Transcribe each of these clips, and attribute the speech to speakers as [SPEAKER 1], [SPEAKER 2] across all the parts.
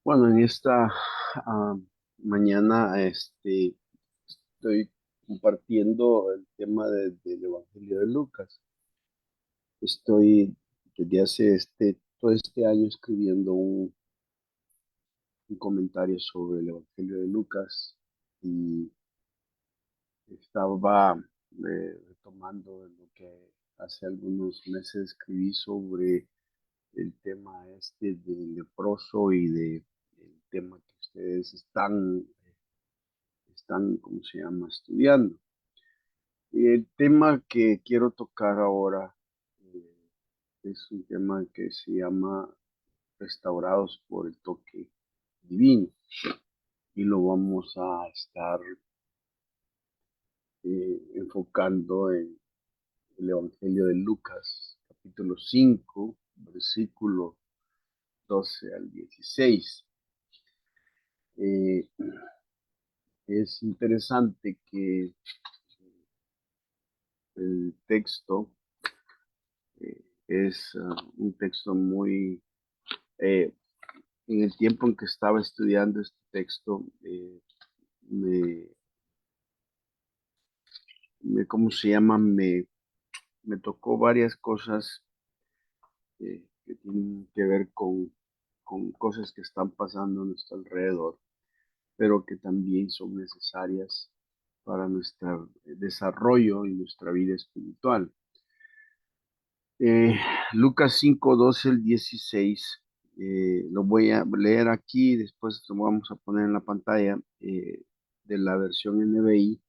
[SPEAKER 1] Bueno, en esta mañana estoy compartiendo el tema del Evangelio de Lucas. Estoy desde hace todo este año escribiendo un comentario sobre el Evangelio de Lucas y estaba retomando lo que hace algunos meses escribí sobre el tema del leproso y el tema que ustedes están, ¿cómo se llama?, estudiando. Y el tema que quiero tocar ahora eh, es un tema que se llama Restaurados por el toque divino. Y lo vamos a estar enfocando en el Evangelio de Lucas, capítulo 5 versículo 12 al 16. Eh, es interesante que el texto es un texto muy eh, en el tiempo en que estaba estudiando este texto, me, ¿cómo se llama? Me tocó varias cosas que tienen que ver con cosas que están pasando a nuestro alrededor, pero que también son necesarias para nuestro desarrollo y nuestra vida espiritual. Eh, Lucas 5 12 al 16, lo voy a leer aquí, después lo vamos a poner en la pantalla de la versión NBI.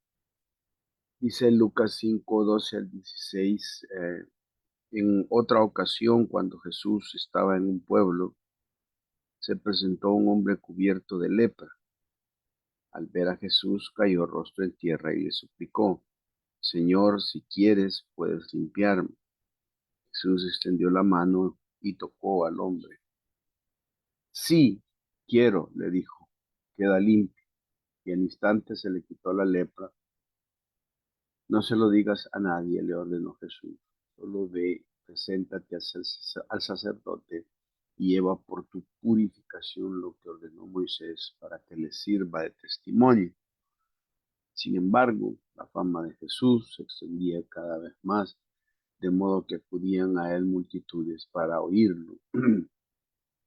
[SPEAKER 1] Dice Lucas 5 12 al 16, en otra ocasión, cuando Jesús estaba en un pueblo, se presentó un hombre cubierto de lepra. Al ver a Jesús, cayó rostro en tierra y le suplicó: Señor, si quieres, puedes limpiarme. Jesús extendió la mano y tocó al hombre. Sí, quiero, le dijo, queda limpio. Y al instante se le quitó la lepra. No se lo digas a nadie, le ordenó Jesús. Solo ve, preséntate al sacerdote y lleva por tu purificación lo que ordenó Moisés para que le sirva de testimonio. Sin embargo, la fama de Jesús se extendía cada vez más, de modo que acudían a él multitudes para oírlo,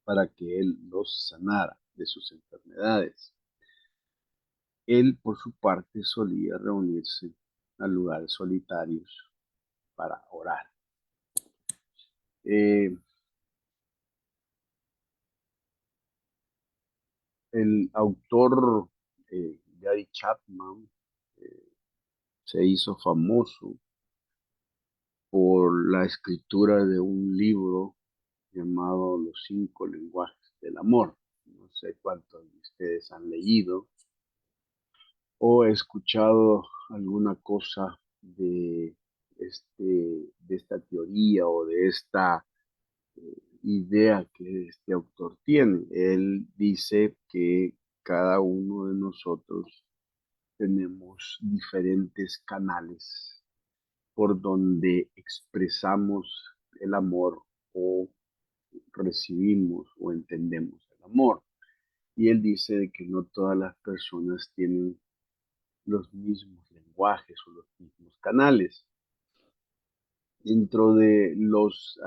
[SPEAKER 1] para que él los sanara de sus enfermedades. Él, por su parte, solía reunirse a lugares solitarios para orar. Eh, el autor Gary Chapman eh, se hizo famoso por la escritura de un libro llamado Los 5 lenguajes del amor. No sé cuántos de ustedes han leído o escuchado alguna cosa de esta teoría o de esta idea que este autor tiene. Él dice que cada uno de nosotros tenemos diferentes canales por donde expresamos el amor o recibimos o entendemos el amor. Y él dice de que no todas las personas tienen los mismos lenguajes o los mismos canales. Dentro de los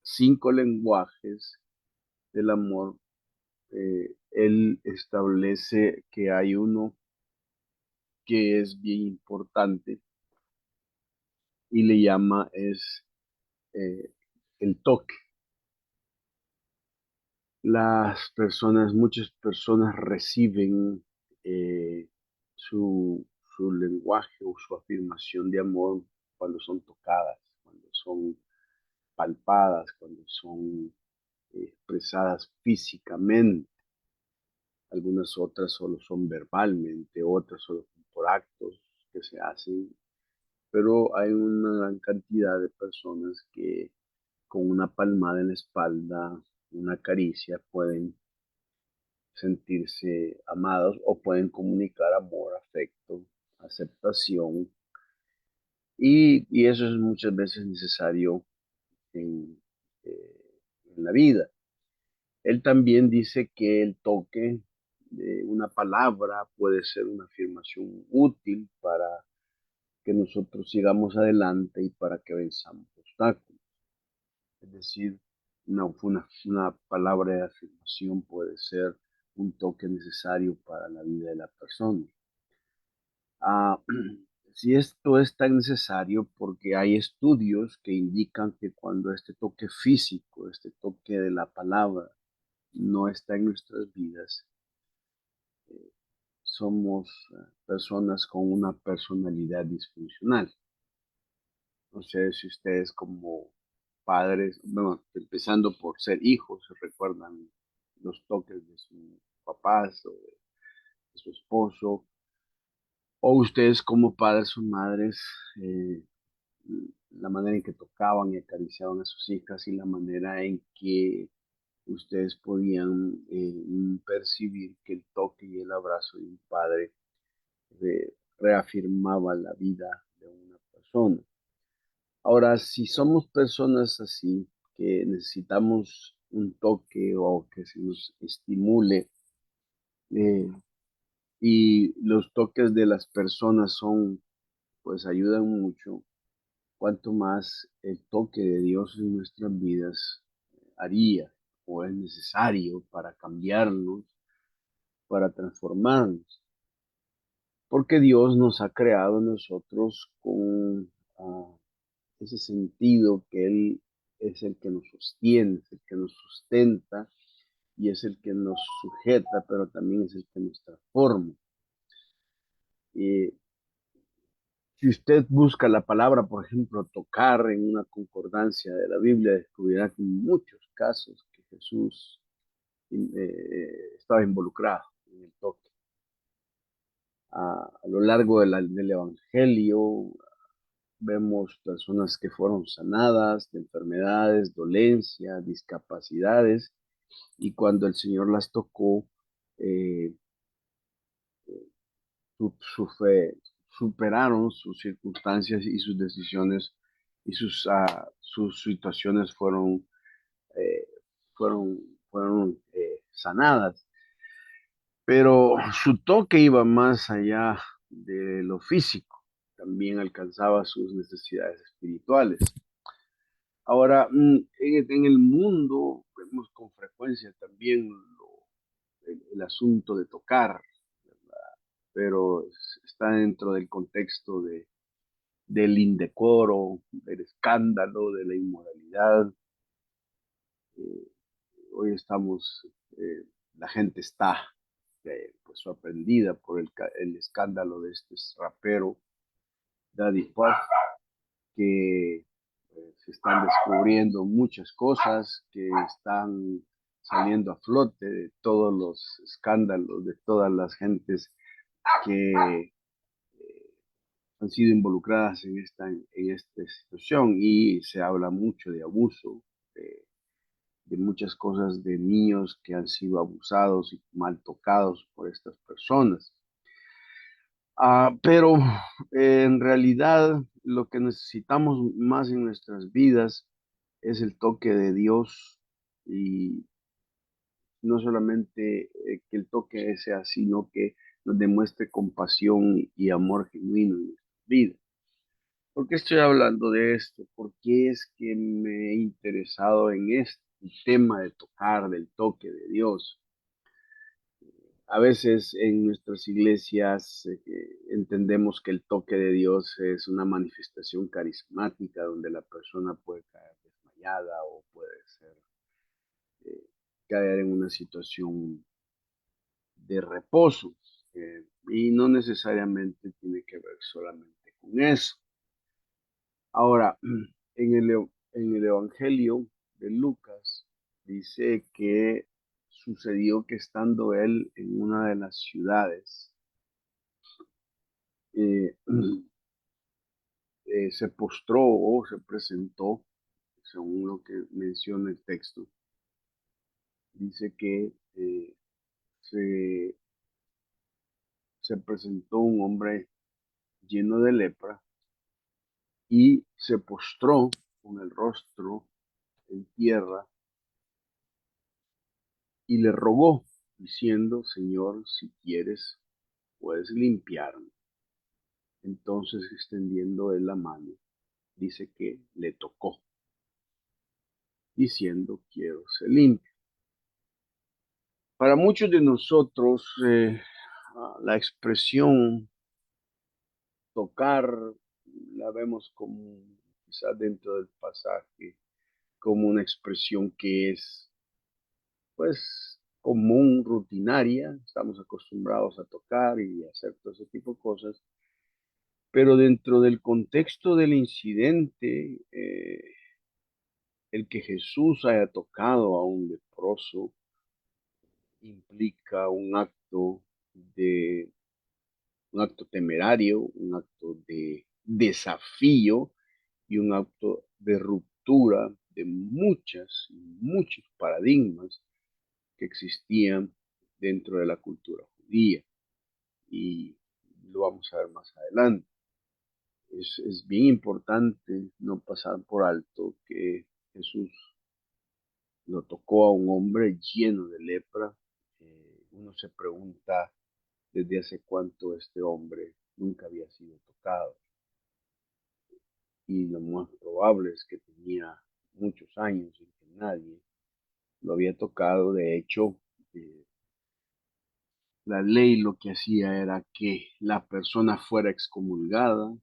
[SPEAKER 1] 5 lenguajes del amor, él establece que hay uno que es bien importante y le llama eh, el toque. Muchas personas reciben eh, su, su lenguaje o su afirmación de amor cuando son tocadas, cuando son palpadas, cuando son expresadas físicamente. Algunas otras solo son verbalmente, otras solo son por actos que se hacen, pero hay una gran cantidad de personas que con una palmada en la espalda, una caricia, pueden sentirse amados o pueden comunicar amor, afecto, aceptación, y eso es muchas veces necesario en, en la vida. Él también dice que el toque de una palabra puede ser una afirmación útil para que nosotros sigamos adelante y para que venzamos obstáculos. Es decir, una palabra de afirmación puede ser un toque necesario para la vida de la persona. Ah, si esto es tan necesario, porque hay estudios que indican que cuando este toque físico, este toque de la palabra, no está en nuestras vidas, somos personas con una personalidad disfuncional. No sé si ustedes como padres, bueno, empezando por ser hijos, recuerdan los toques de sus papás o de su esposo, o ustedes como padres o madres, eh, la manera en que tocaban y acariciaban a sus hijas y la manera en que ustedes podían percibir que el toque y el abrazo de un padre reafirmaba la vida de una persona. Ahora, si somos personas así, que necesitamos un toque o que se nos estimule, eh, y los toques de las personas son, pues ayudan mucho, cuanto más el toque de Dios en nuestras vidas haría o es necesario para cambiarnos, para transformarnos, porque Dios nos ha creado nosotros con ese sentido que Él es el que nos sostiene, es el que nos sustenta y es el que nos sujeta, pero también es el que nos transforma. Y si usted busca la palabra, por ejemplo, tocar en una concordancia de la Biblia, descubrirá que en muchos casos que Jesús estaba involucrado en el toque. A lo largo del Evangelio vemos personas que fueron sanadas de enfermedades, dolencias, discapacidades, y cuando el Señor las tocó, eh, superaron sus circunstancias y sus decisiones y sus situaciones eh, fueron, fueron sanadas. Pero su toque iba más allá de lo físico, también alcanzaba sus necesidades espirituales. Ahora, en el mundo vemos con frecuencia también el asunto de tocar, ¿verdad? Pero está dentro del contexto del indecoro, del escándalo, de la inmoralidad. Eh, Hoy la gente está pues sorprendida por el escándalo de este rapero, Daddy Puff, que se están descubriendo muchas cosas, que están saliendo a flote de todos los escándalos, de todas las gentes que han sido involucradas en esta situación y se habla mucho de abuso, de muchas cosas de niños que han sido abusados y mal tocados por estas personas. Pero en realidad lo que necesitamos más en nuestras vidas es el toque de Dios y no solamente que el toque sea, sino que nos demuestre compasión y amor genuino en nuestra vida. ¿Por qué estoy hablando de esto? Porque es que me he interesado en este tema de tocar, del toque de Dios. A veces en nuestras iglesias entendemos que el toque de Dios es una manifestación carismática donde la persona puede caer desmayada o puede eh, caer en una situación de reposo. Y no necesariamente tiene que ver solamente con eso. Ahora, en el Evangelio de Lucas dice que sucedió que estando él en una de las ciudades, eh, se postró o se presentó, según lo que menciona el texto, dice que se, se presentó un hombre lleno de lepra y se postró con el rostro en tierra y le rogó, diciendo, Señor, si quieres, puedes limpiarme. Entonces, extendiendo él la mano, dice que le tocó, diciendo, quiero ser limpio. Para muchos de nosotros, la expresión tocar la vemos como, quizás dentro del pasaje, como una expresión que es, pues, común, rutinaria. Estamos acostumbrados a tocar y a hacer todo ese tipo de cosas. Pero dentro del contexto del incidente, el que Jesús haya tocado a un leproso implica de un acto temerario, un acto de desafío y un acto de ruptura de muchos paradigmas que existían dentro de la cultura judía. Y lo vamos a ver más adelante. Es bien importante no pasar por alto que Jesús lo tocó a un hombre lleno de lepra. Uno se pregunta desde hace cuánto este hombre nunca había sido tocado. Y lo más probable es que tenía muchos años y que nadie lo había tocado. De hecho, eh, la ley lo que hacía era que la persona fuera excomulgada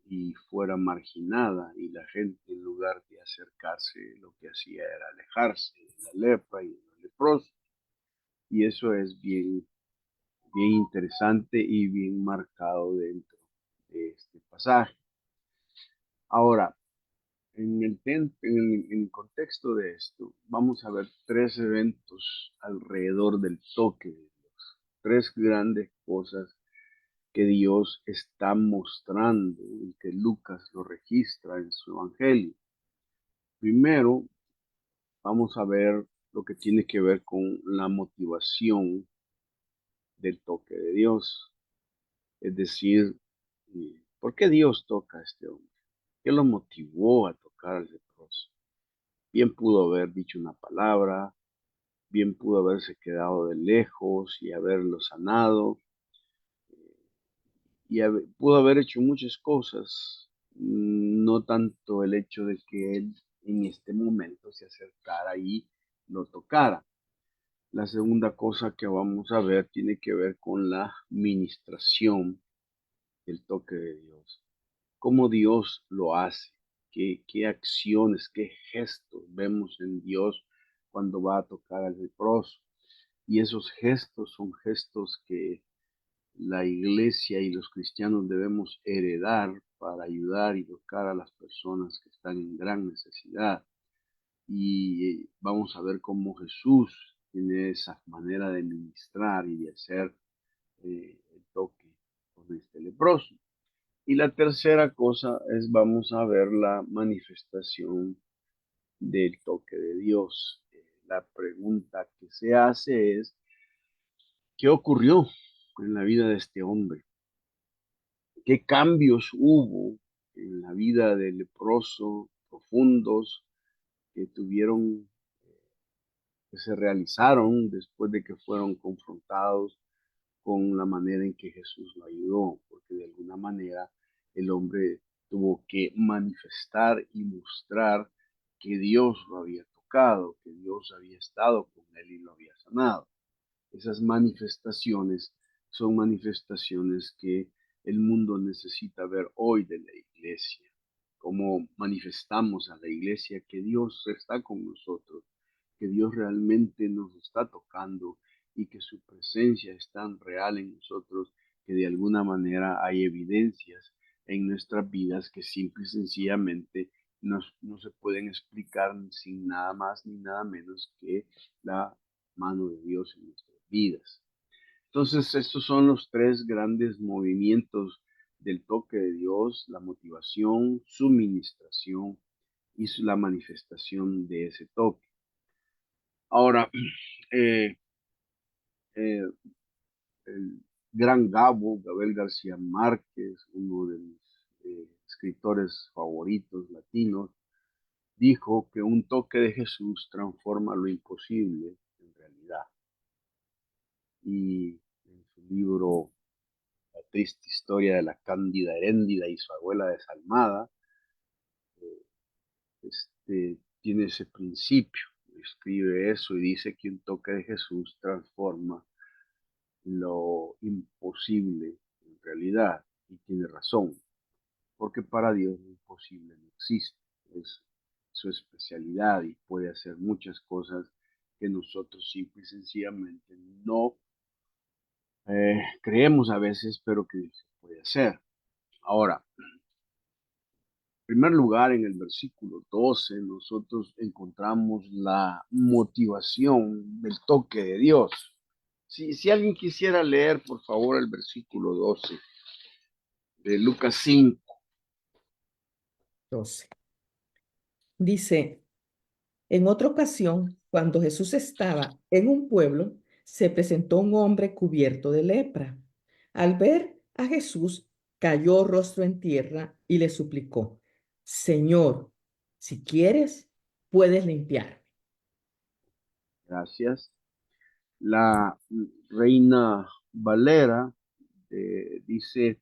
[SPEAKER 1] y fuera marginada, y la gente, en lugar de acercarse, lo que hacía era alejarse de la lepra y de los leprosos. Y eso es bien interesante y bien marcado dentro de este pasaje. Ahora, en el contexto de esto, vamos a ver tres eventos alrededor del toque de Dios, tres grandes cosas que Dios está mostrando y que Lucas lo registra en su evangelio. Primero, vamos a ver lo que tiene que ver con la motivación del toque de Dios. Es decir, ¿por qué Dios toca a este hombre? ¿Qué lo motivó a tocar al leproso? Bien pudo haber dicho una palabra, bien pudo haberse quedado de lejos y haberlo sanado, y pudo haber hecho muchas cosas, no tanto el hecho de que él en este momento se acercara y lo tocara. La segunda cosa que vamos a ver tiene que ver con la ministración del toque de Dios. Cómo Dios lo hace, qué acciones, qué gestos vemos en Dios cuando va a tocar al leproso. Y esos gestos son gestos que la iglesia y los cristianos debemos heredar para ayudar y tocar a las personas que están en gran necesidad. Y vamos a ver cómo Jesús tiene esa manera de ministrar y de hacer el toque con este leproso. Y la tercera cosa es, vamos a ver la manifestación del toque de Dios. La pregunta que se hace es, ¿qué ocurrió en la vida de este hombre? ¿Qué cambios hubo en la vida del leproso profundos que tuvieron, que se realizaron después de que fueron confrontados con la manera en que Jesús lo ayudó? Porque de alguna manera el hombre tuvo que manifestar y mostrar que Dios lo había tocado, que Dios había estado con él y lo había sanado. Esas manifestaciones son manifestaciones que el mundo necesita ver hoy de la iglesia. Cómo manifestamos a la iglesia que Dios está con nosotros, que Dios realmente nos está tocando y que su presencia es tan real en nosotros que de alguna manera hay evidencias en nuestras vidas que simple y sencillamente no se pueden explicar sin nada más ni nada menos que la mano de Dios en nuestras vidas. Entonces, estos son los tres grandes movimientos del toque de Dios: la motivación, su ministración y la manifestación de ese toque. Ahora, eh, eh, el gran Gabriel García Márquez, uno de mis escritores favoritos latinos, dijo que un toque de Jesús transforma lo imposible en realidad. y en su libro La triste historia de la Cándida Heréndida y su abuela desalmada, tiene ese principio, escribe eso y dice que un toque de Jesús transforma lo imposible en realidad, y tiene razón, porque para Dios lo imposible no existe, es su especialidad y puede hacer muchas cosas que nosotros simple y sencillamente no creemos a veces, pero que se puede hacer. Ahora, en primer lugar, en el versículo 12, nosotros encontramos la motivación del toque de Dios. Si alguien quisiera leer, por favor, el versículo 12 de Lucas 5.
[SPEAKER 2] 12. Dice, en otra ocasión, cuando Jesús estaba en un pueblo, se presentó un hombre cubierto de lepra. Al ver a Jesús, cayó rostro en tierra y le suplicó, Señor, si quieres, puedes limpiarme.
[SPEAKER 1] Gracias. La Reina Valera dice,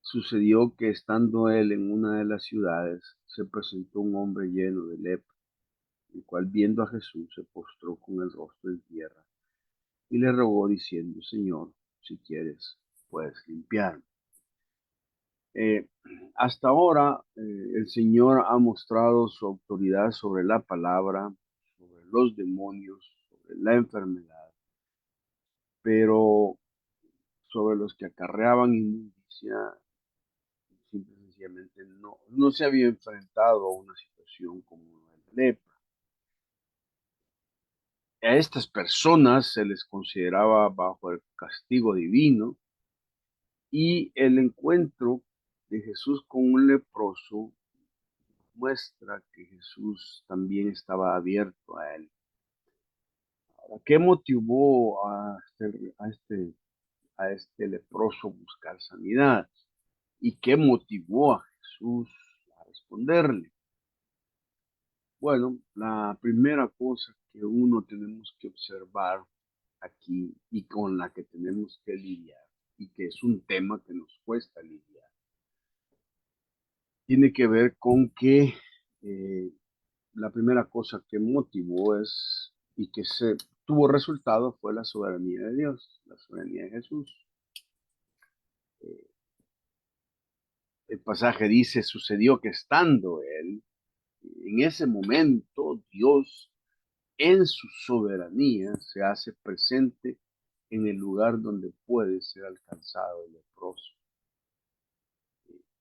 [SPEAKER 1] sucedió que estando él en una de las ciudades, se presentó un hombre lleno de lepra, el cual viendo a Jesús se postró con el rostro en tierra y le rogó diciendo, Señor, si quieres, puedes limpiarme. Eh, Hasta ahora, el Señor ha mostrado su autoridad sobre la palabra, sobre los demonios, sobre la enfermedad, pero sobre los que acarreaban inmundicia, simple y sencillamente no se había enfrentado a una situación como la lepra. A estas personas se les consideraba bajo el castigo divino, y el encuentro de Jesús con un leproso muestra que Jesús también estaba abierto a él. ¿Qué motivó a este leproso buscar sanidad? ¿Y qué motivó a Jesús a responderle? Bueno, la primera cosa que uno tenemos que observar aquí y con la que tenemos que lidiar, y que es un tema que nos cuesta lidiar, tiene que ver con que eh, la primera cosa que motivó y que se tuvo resultado fue la soberanía de Dios, la soberanía de Jesús. Eh, el pasaje dice, sucedió que estando él, en ese momento Dios en su soberanía se hace presente en el lugar donde puede ser alcanzado el leproso.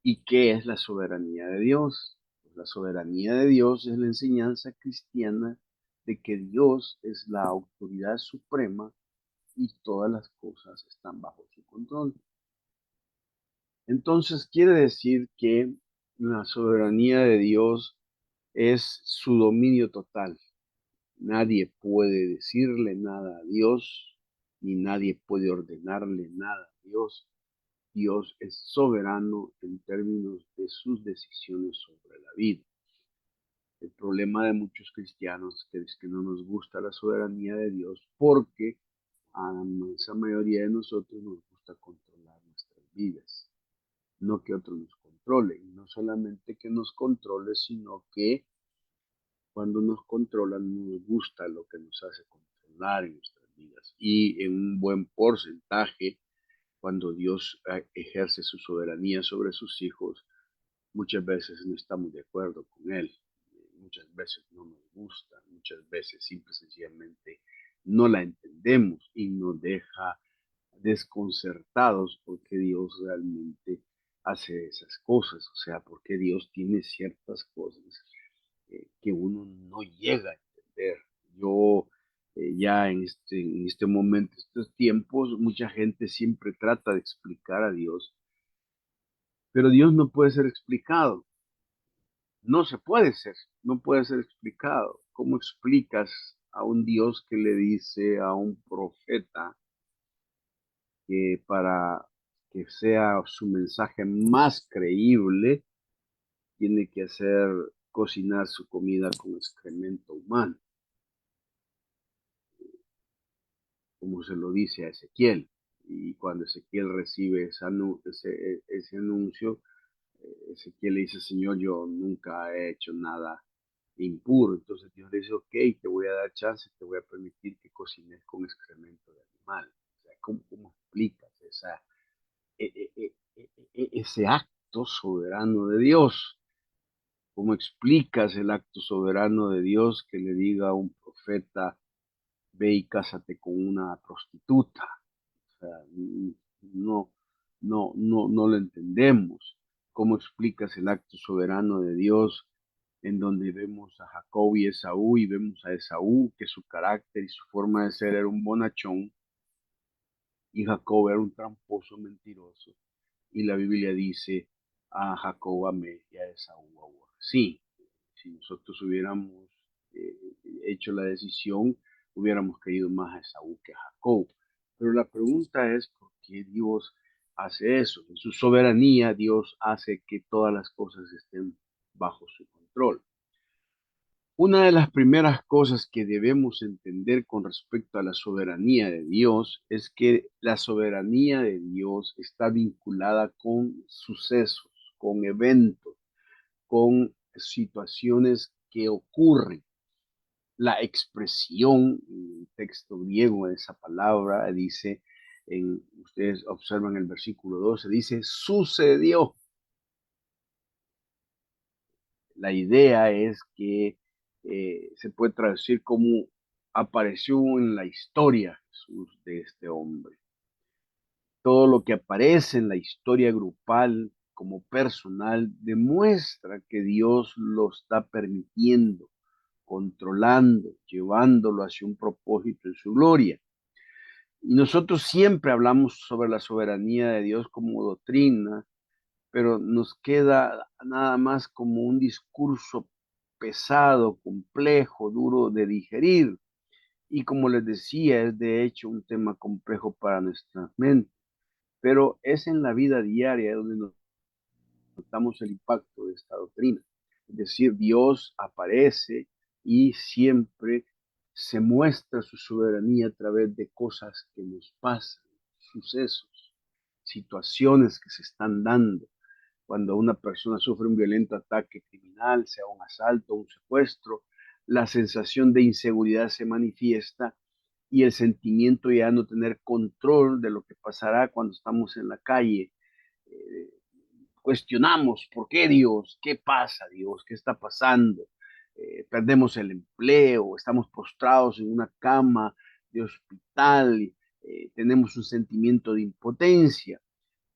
[SPEAKER 1] ¿Y qué es la soberanía de Dios? Pues la soberanía de Dios es la enseñanza cristiana de que Dios es la autoridad suprema y todas las cosas están bajo su control. Entonces quiere decir que la soberanía de Dios es su dominio total. Nadie puede decirle nada a Dios, ni nadie puede ordenarle nada a Dios. Dios es soberano en términos de sus decisiones sobre la vida. El problema de muchos cristianos es que no nos gusta la soberanía de Dios porque a la inmensa mayoría de nosotros nos gusta controlar nuestras vidas, no que otros nos controlen. Y no solamente que nos controle, sino que cuando nos controlan nos gusta lo que nos hace controlar en nuestras vidas. Y en un buen porcentaje, cuando Dios ejerce su soberanía sobre sus hijos, muchas veces no estamos de acuerdo con Él, muchas veces no nos gusta, muchas veces simple y sencillamente no la entendemos y nos deja desconcertados porque Dios realmente hace esas cosas, o sea, porque Dios tiene ciertas cosas que uno no llega a entender. Yo ya en este momento, estos tiempos, mucha gente siempre trata de explicar a Dios, pero Dios no puede ser explicado, no se puede ser, no puede ser explicado. ¿Cómo explicas a un Dios que le dice a un profeta que para que sea su mensaje más creíble, tiene que hacer cocinar su comida con excremento humano? como se lo dice a Ezequiel. Y cuando Ezequiel recibe ese anuncio, Ezequiel le dice, Señor, yo nunca he hecho nada impuro. Entonces Dios le dice, ok, te voy a dar chance, te voy a permitir que cocines con excremento de animal. O sea, ¿cómo explicas ese acto soberano de Dios? ¿Cómo explicas el acto soberano de Dios que le diga a un profeta, ve y cásate con una prostituta? O sea, no lo entendemos. ¿Cómo explicas el acto soberano de Dios en donde vemos a Jacob y Esaú y vemos a Esaú que su carácter y su forma de ser era un bonachón y Jacob era un tramposo mentiroso? Y la Biblia dice, a Jacob amé y a Esaú aborrecí. Si nosotros hubiéramos eh, hecho la decisión, hubiéramos querido más a Esaú que a Jacob. Pero la pregunta es, ¿por qué Dios hace eso? En su soberanía, Dios hace que todas las cosas estén bajo su control. Una de las primeras cosas que debemos entender con respecto a la soberanía de Dios es que la soberanía de Dios está vinculada con sucesos, con eventos, con situaciones que ocurren. La expresión, en el texto griego de esa palabra, dice, ustedes observan el versículo 12, dice, sucedió. La idea es que se puede traducir como apareció en la historia Jesús de este hombre. Todo lo que aparece en la historia grupal como personal demuestra que Dios lo está permitiendo, controlando, llevándolo hacia un propósito en su gloria. Y nosotros siempre hablamos sobre la soberanía de Dios como doctrina, pero nos queda nada más como un discurso pesado, complejo, duro de digerir. Y como les decía, es de hecho un tema complejo para nuestra mente, pero es en la vida diaria donde notamos el impacto de esta doctrina. Es decir, Dios aparece y siempre se muestra su soberanía a través de cosas que nos pasan, sucesos, situaciones que se están dando. Cuando una persona sufre un violento ataque criminal, sea un asalto, un secuestro, la sensación de inseguridad se manifiesta y el sentimiento ya no tener control de lo que pasará cuando estamos en la calle. Eh, Cuestionamos, ¿por qué Dios? ¿Qué pasa, Dios? ¿Qué está pasando? Perdemos el empleo, estamos postrados en una cama de hospital, tenemos un sentimiento de impotencia.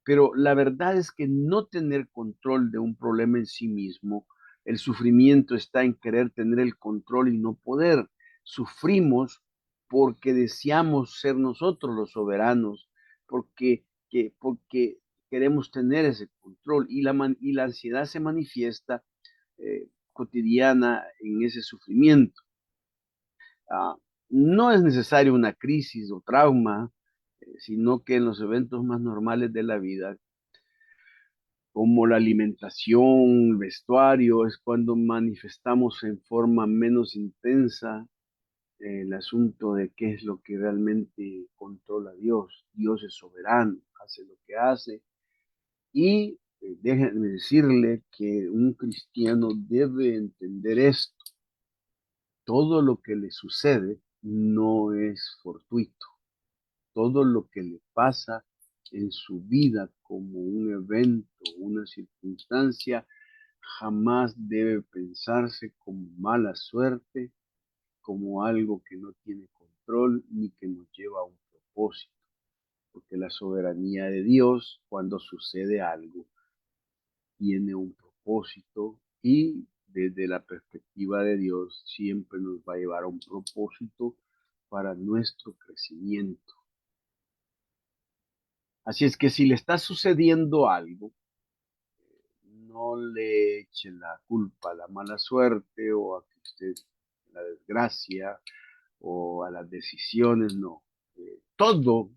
[SPEAKER 1] Pero la verdad es que no tener control de un problema en sí mismo, el sufrimiento está en querer tener el control y no poder. Sufrimos porque deseamos ser nosotros los soberanos, porque queremos tener ese control y la ansiedad se manifiesta cotidiana en ese sufrimiento. Ah, no es necesario una crisis o trauma, sino que en los eventos más normales de la vida como la alimentación, el vestuario, es cuando manifestamos en forma menos intensa el asunto de qué es lo que realmente controla Dios. Dios es soberano, hace lo que hace. Y déjenme decirle que un cristiano debe entender esto. Todo lo que le sucede no es fortuito. Todo lo que le pasa en su vida como un evento, una circunstancia, jamás debe pensarse como mala suerte, como algo que no tiene control ni que nos lleva a un propósito, porque la soberanía de Dios, cuando sucede algo, tiene un propósito y desde la perspectiva de Dios siempre nos va a llevar a un propósito para nuestro crecimiento. Así es que si le está sucediendo algo, no le eche la culpa a la mala suerte o a que usted, la desgracia o a las decisiones, no. Todo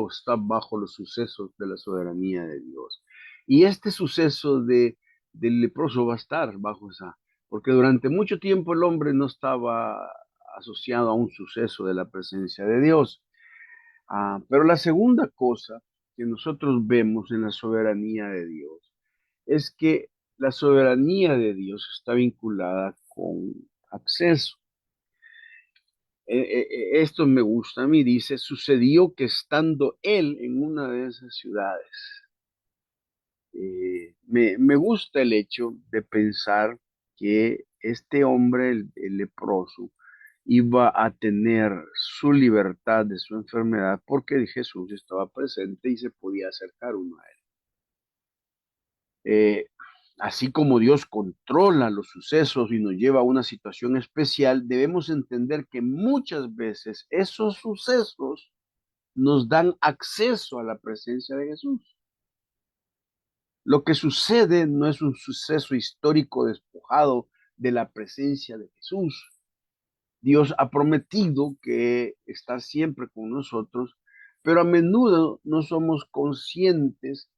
[SPEAKER 1] está bajo los sucesos de la soberanía de Dios. Y este suceso del leproso va a estar bajo esa, porque durante mucho tiempo el hombre no estaba asociado a un suceso de la presencia de Dios. Pero la segunda cosa que nosotros vemos en la soberanía de Dios es que la soberanía de Dios está vinculada con acceso. Esto me gusta a mí, dice, sucedió que estando él en una de esas ciudades, me gusta el hecho de pensar que este hombre, el leproso, iba a tener su libertad de su enfermedad porque Jesús estaba presente y se podía acercar uno a él. Eh, Así como Dios controla los sucesos y nos lleva a una situación especial, debemos entender que muchas veces esos sucesos nos dan acceso a la presencia de Jesús. Lo que sucede no es un suceso histórico despojado de la presencia de Jesús. Dios ha prometido que está siempre con nosotros, pero a menudo no somos conscientes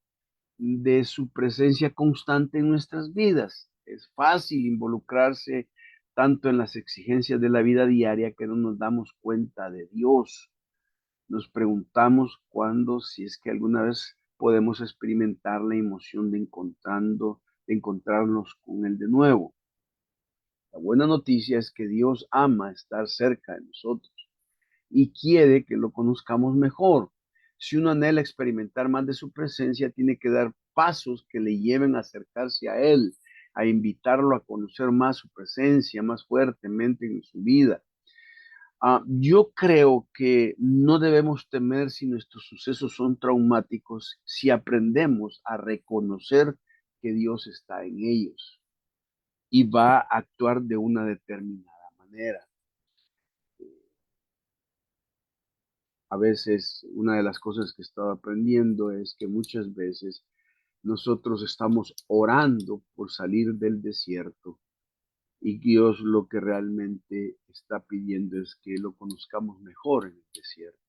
[SPEAKER 1] de su presencia constante en nuestras vidas. Es fácil involucrarse tanto en las exigencias de la vida diaria que no nos damos cuenta de Dios. Nos preguntamos cuándo, si es que alguna vez podemos experimentar la emoción de encontrarnos con Él de nuevo. La buena noticia es que Dios ama estar cerca de nosotros y quiere que lo conozcamos mejor. Si uno anhela experimentar más de su presencia, tiene que dar pasos que le lleven a acercarse a Él, a invitarlo a conocer más su presencia, más fuertemente en su vida. Yo creo que no debemos temer si nuestros sucesos son traumáticos, si aprendemos a reconocer que Dios está en ellos y va a actuar de una determinada manera. A veces, una de las cosas que he estado aprendiendo es que muchas veces nosotros estamos orando por salir del desierto y Dios lo que realmente está pidiendo es que lo conozcamos mejor en el desierto,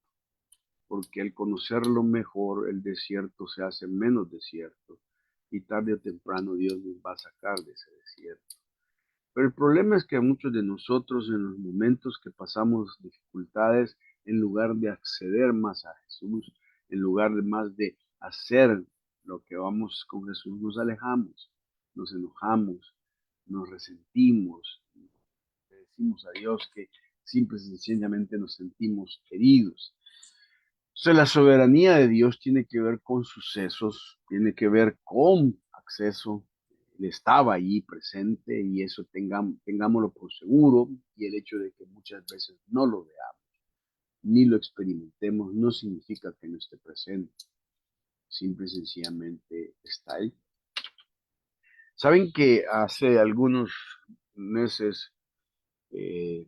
[SPEAKER 1] porque al conocerlo mejor el desierto se hace menos desierto y tarde o temprano Dios nos va a sacar de ese desierto. Pero el problema es que muchos de nosotros en los momentos que pasamos dificultades, en lugar de acceder más a Jesús, en lugar de más de hacer lo que vamos con Jesús, nos alejamos, nos enojamos, nos resentimos, le decimos a Dios que simple y sencillamente nos sentimos heridos. Entonces, la soberanía de Dios tiene que ver con sucesos, tiene que ver con acceso. Él estaba allí presente y eso tengámoslo por seguro. Y el hecho de que muchas veces no lo veamos ni lo experimentemos no significa que no esté presente. Simple y sencillamente está ahí. Saben que hace algunos meses eh,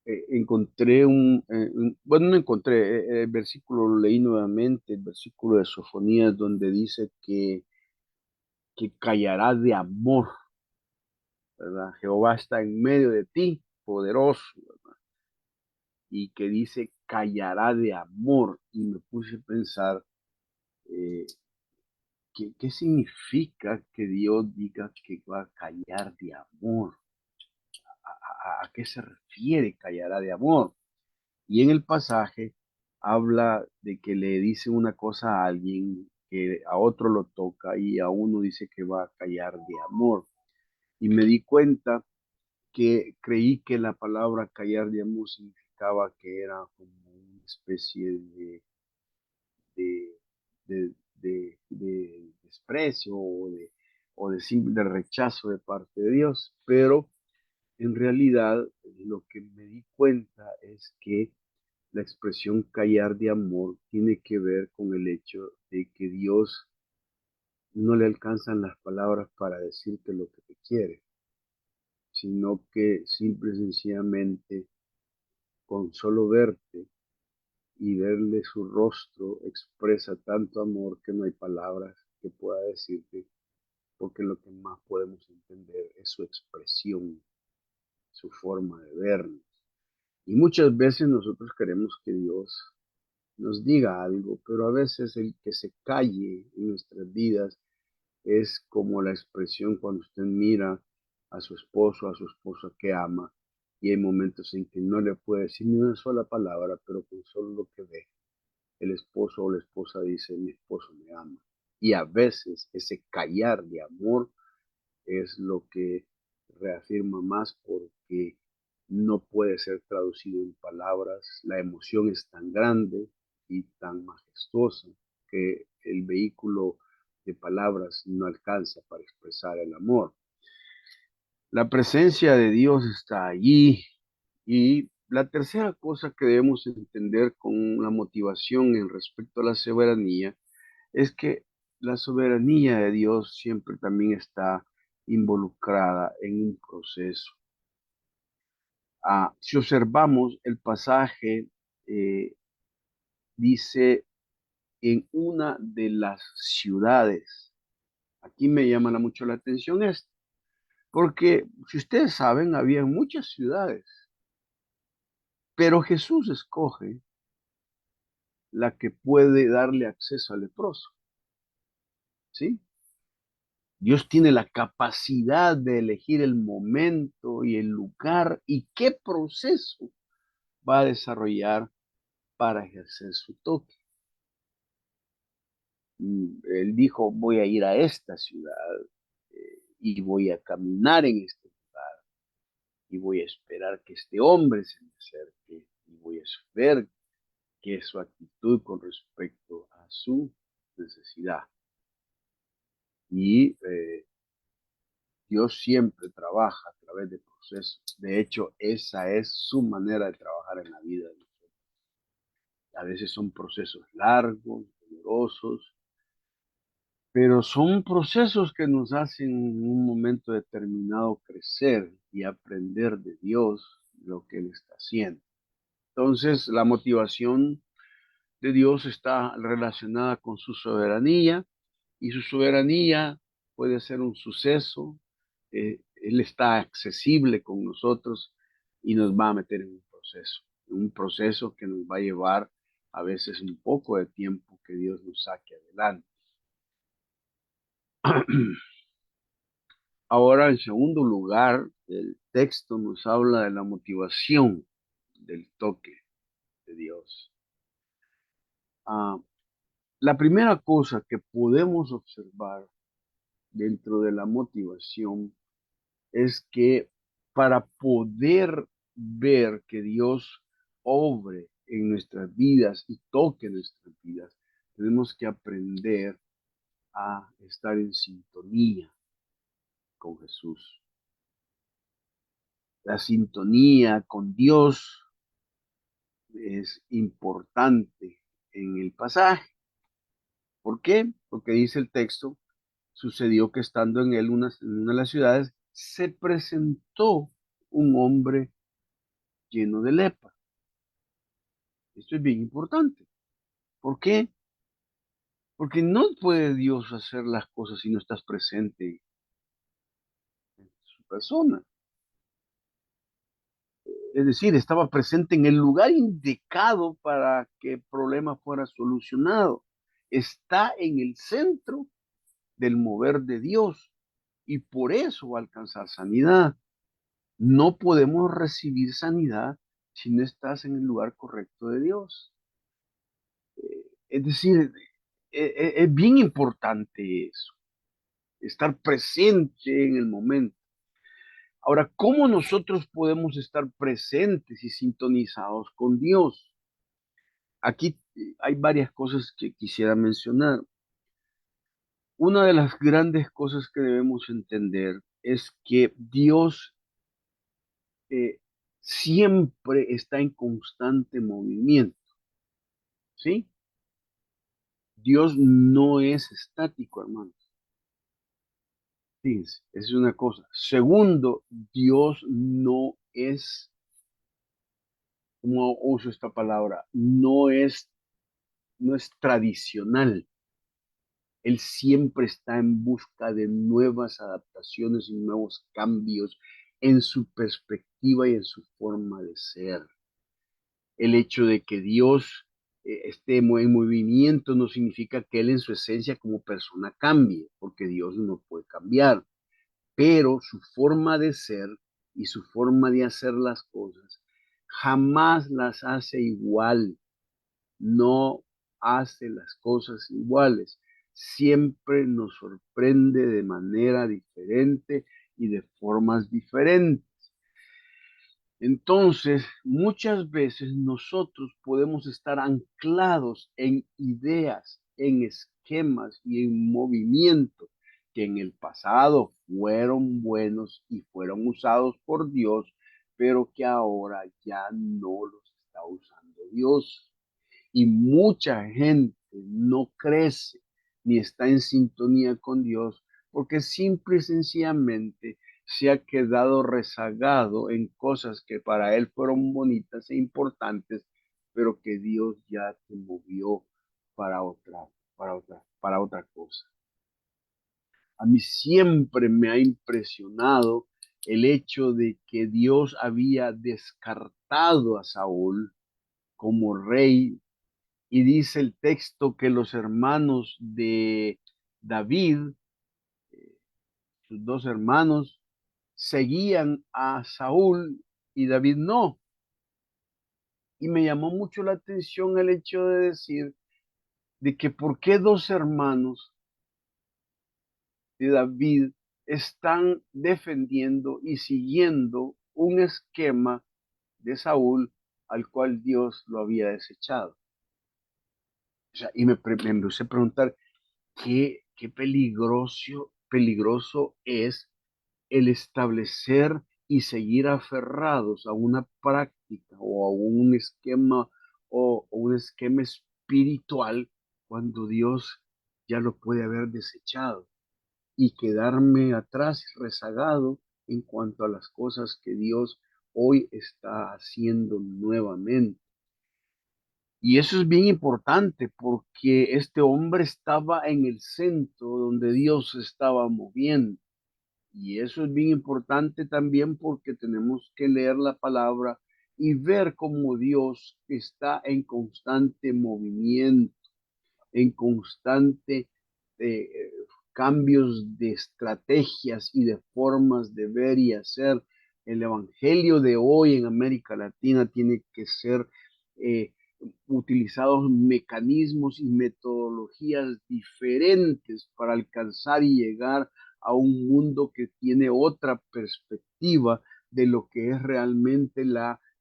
[SPEAKER 1] encontré bueno, no encontré, el versículo lo leí nuevamente, el versículo de Sofonías, donde dice que callará de amor, ¿verdad? Jehová está en medio de ti, poderoso, ¿verdad? Y que dice callará de amor. Y me puse a pensar, eh, ¿qué significa que Dios diga que va a callar de amor? ¿A qué se refiere callará de amor? Y en el pasaje habla de que le dice una cosa a alguien, que a otro lo toca y a uno dice que va a callar de amor. Y me di cuenta que creí que la palabra callar de amor significaba que era como una especie de, de desprecio de rechazo de parte de Dios. Pero en realidad lo que me di cuenta es que la expresión callar de amor tiene que ver con el hecho de que Dios no le alcanzan las palabras para decirte lo que te quiere, sino que simple y sencillamente con solo verte y verle su rostro expresa tanto amor que no hay palabras que pueda decirte, porque lo que más podemos entender es su expresión, su forma de vernos. Y muchas veces nosotros queremos que Dios nos diga algo, pero a veces el que se calle en nuestras vidas es como la expresión cuando usted mira a su esposo, a su esposa que ama, y hay momentos en que no le puede decir ni una sola palabra, pero con solo lo que ve, el esposo o la esposa dice, mi esposo me ama. Y a veces ese callar de amor es lo que reafirma más porque no puede ser traducido en palabras. La emoción es tan grande y tan majestuosa que el vehículo de palabras no alcanza para expresar el amor. La presencia de Dios está allí. Y la tercera cosa que debemos entender con la motivación en respecto a la soberanía es que la soberanía de Dios siempre también está involucrada en un proceso. Si observamos el pasaje, eh, dice en una de las ciudades, aquí me llama mucho la atención esto, porque si ustedes saben, había muchas ciudades, pero Jesús escoge la que puede darle acceso al leproso, ¿sí? Dios tiene la capacidad de elegir el momento y el lugar y qué proceso va a desarrollar para ejercer su toque. Él dijo, voy a ir a esta ciudad y voy a caminar en este lugar y voy a esperar que este hombre se me acerque y voy a ver qué es su actitud con respecto a su necesidad. Y Dios siempre trabaja a través de procesos. De hecho, esa es su manera de trabajar en la vida de nosotros. A veces son procesos largos, dolorosos, pero son procesos que nos hacen en un momento determinado crecer y aprender de Dios lo que Él está haciendo. Entonces, la motivación de Dios está relacionada con su soberanía y su soberanía puede ser un suceso. Él está accesible con nosotros y nos va a meter en un proceso que nos va a llevar a veces un poco de tiempo que Dios nos saque adelante. Ahora, en segundo lugar, el texto nos habla de la motivación del toque de Dios. Ah, la primera cosa que podemos observar dentro de la motivación es que para poder ver que Dios obre en nuestras vidas y toque nuestras vidas, tenemos que aprender a estar en sintonía con Jesús. La sintonía con Dios es importante en el pasaje. ¿Por qué? Porque dice el texto, sucedió que estando en él en una de las ciudades, se presentó un hombre lleno de lepra. Esto es bien importante. ¿Por qué? Porque no puede Dios hacer las cosas si no estás presente en su persona. Es decir, estaba presente en el lugar indicado para que el problema fuera solucionado. Está en el centro del mover de Dios y por eso va a alcanzar sanidad. No podemos recibir sanidad si no estás en el lugar correcto de Dios. Es decir, es bien importante eso, estar presente en el momento. Ahora, ¿cómo nosotros podemos estar presentes y sintonizados con Dios? Aquí hay varias cosas que quisiera mencionar. Una de las grandes cosas que debemos entender es que Dios eh, siempre está en constante movimiento, ¿sí? Dios no es estático, hermano. Fíjense, esa es una cosa. Segundo, Dios no es, ¿cómo uso esta palabra? No es tradicional. Él siempre está en busca de nuevas adaptaciones y nuevos cambios en su perspectiva y en su forma de ser. El hecho de que Dios esté en movimiento no significa que Él en su esencia como persona cambie, porque Dios no puede cambiar, pero su forma de ser y su forma de hacer las cosas, jamás las hace igual, no hace las cosas iguales. Siempre nos sorprende de manera diferente y de formas diferentes. Entonces, muchas veces nosotros podemos estar anclados en ideas, en esquemas y en movimientos que en el pasado fueron buenos y fueron usados por Dios, pero que ahora ya no los está usando Dios. Y mucha gente no crece ni está en sintonía con Dios porque simple y sencillamente se ha quedado rezagado en cosas que para él fueron bonitas e importantes, pero que Dios ya te movió para otra cosa. A mí siempre me ha impresionado el hecho de que Dios había descartado a Saúl como rey, y dice el texto que los hermanos de David, sus dos hermanos, seguían a Saúl y David no. Y me llamó mucho la atención el hecho de decir de que por qué dos hermanos de David están defendiendo y siguiendo un esquema de Saúl al cual Dios lo había desechado. O sea, y me empecé a preguntar qué peligroso es el establecer y seguir aferrados a una práctica o a un esquema o un esquema espiritual cuando Dios ya lo puede haber desechado y quedarme atrás rezagado en cuanto a las cosas que Dios hoy está haciendo nuevamente. Y eso es bien importante porque este hombre estaba en el centro donde Dios se estaba moviendo. Y eso es bien importante también porque tenemos que leer la palabra y ver cómo Dios está en constante movimiento, en constante eh, cambios de estrategias y de formas de ver y hacer. El evangelio de hoy en América Latina tiene que ser eh, utilizados mecanismos y metodologías diferentes para alcanzar y llegar a un mundo que tiene otra perspectiva de lo que es realmente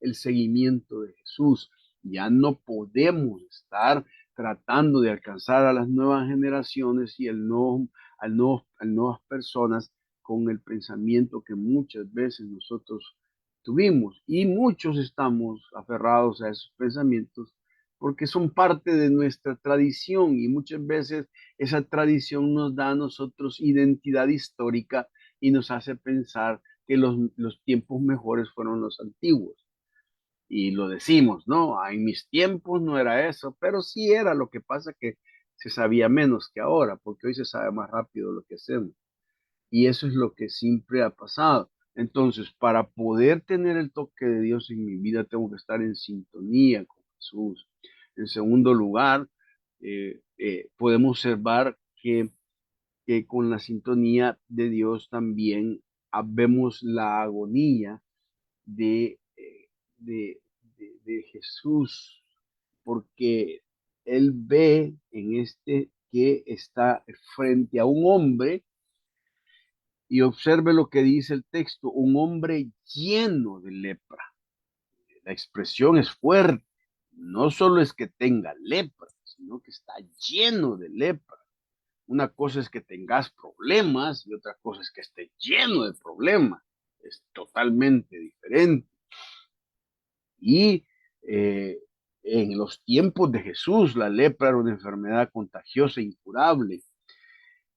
[SPEAKER 1] el seguimiento de Jesús. Ya no podemos estar tratando de alcanzar a las nuevas generaciones y a nuevas personas con el pensamiento que muchas veces nosotros tuvimos. Y muchos estamos aferrados a esos pensamientos porque son parte de nuestra tradición y muchas veces esa tradición nos da a nosotros identidad histórica y nos hace pensar que los tiempos mejores fueron los antiguos. Y lo decimos, ¿no? En mis tiempos no era eso, pero sí era. Lo que pasa que se sabía menos que ahora, porque hoy se sabe más rápido lo que hacemos. Y eso es lo que siempre ha pasado. Entonces, para poder tener el toque de Dios en mi vida, tengo que estar en sintonía con Jesús. En segundo lugar, podemos observar que con la sintonía de Dios también vemos la agonía de, de, de Jesús, porque él ve en este que está frente a un hombre y observe lo que dice el texto, un hombre lleno de lepra. La expresión es fuerte, no solo es que tenga lepra, sino que está lleno de lepra. Una cosa es que tengas problemas y otra cosa es que esté lleno de problemas. Es totalmente diferente. Y eh, en los tiempos de Jesús, la lepra era una enfermedad contagiosa e incurable.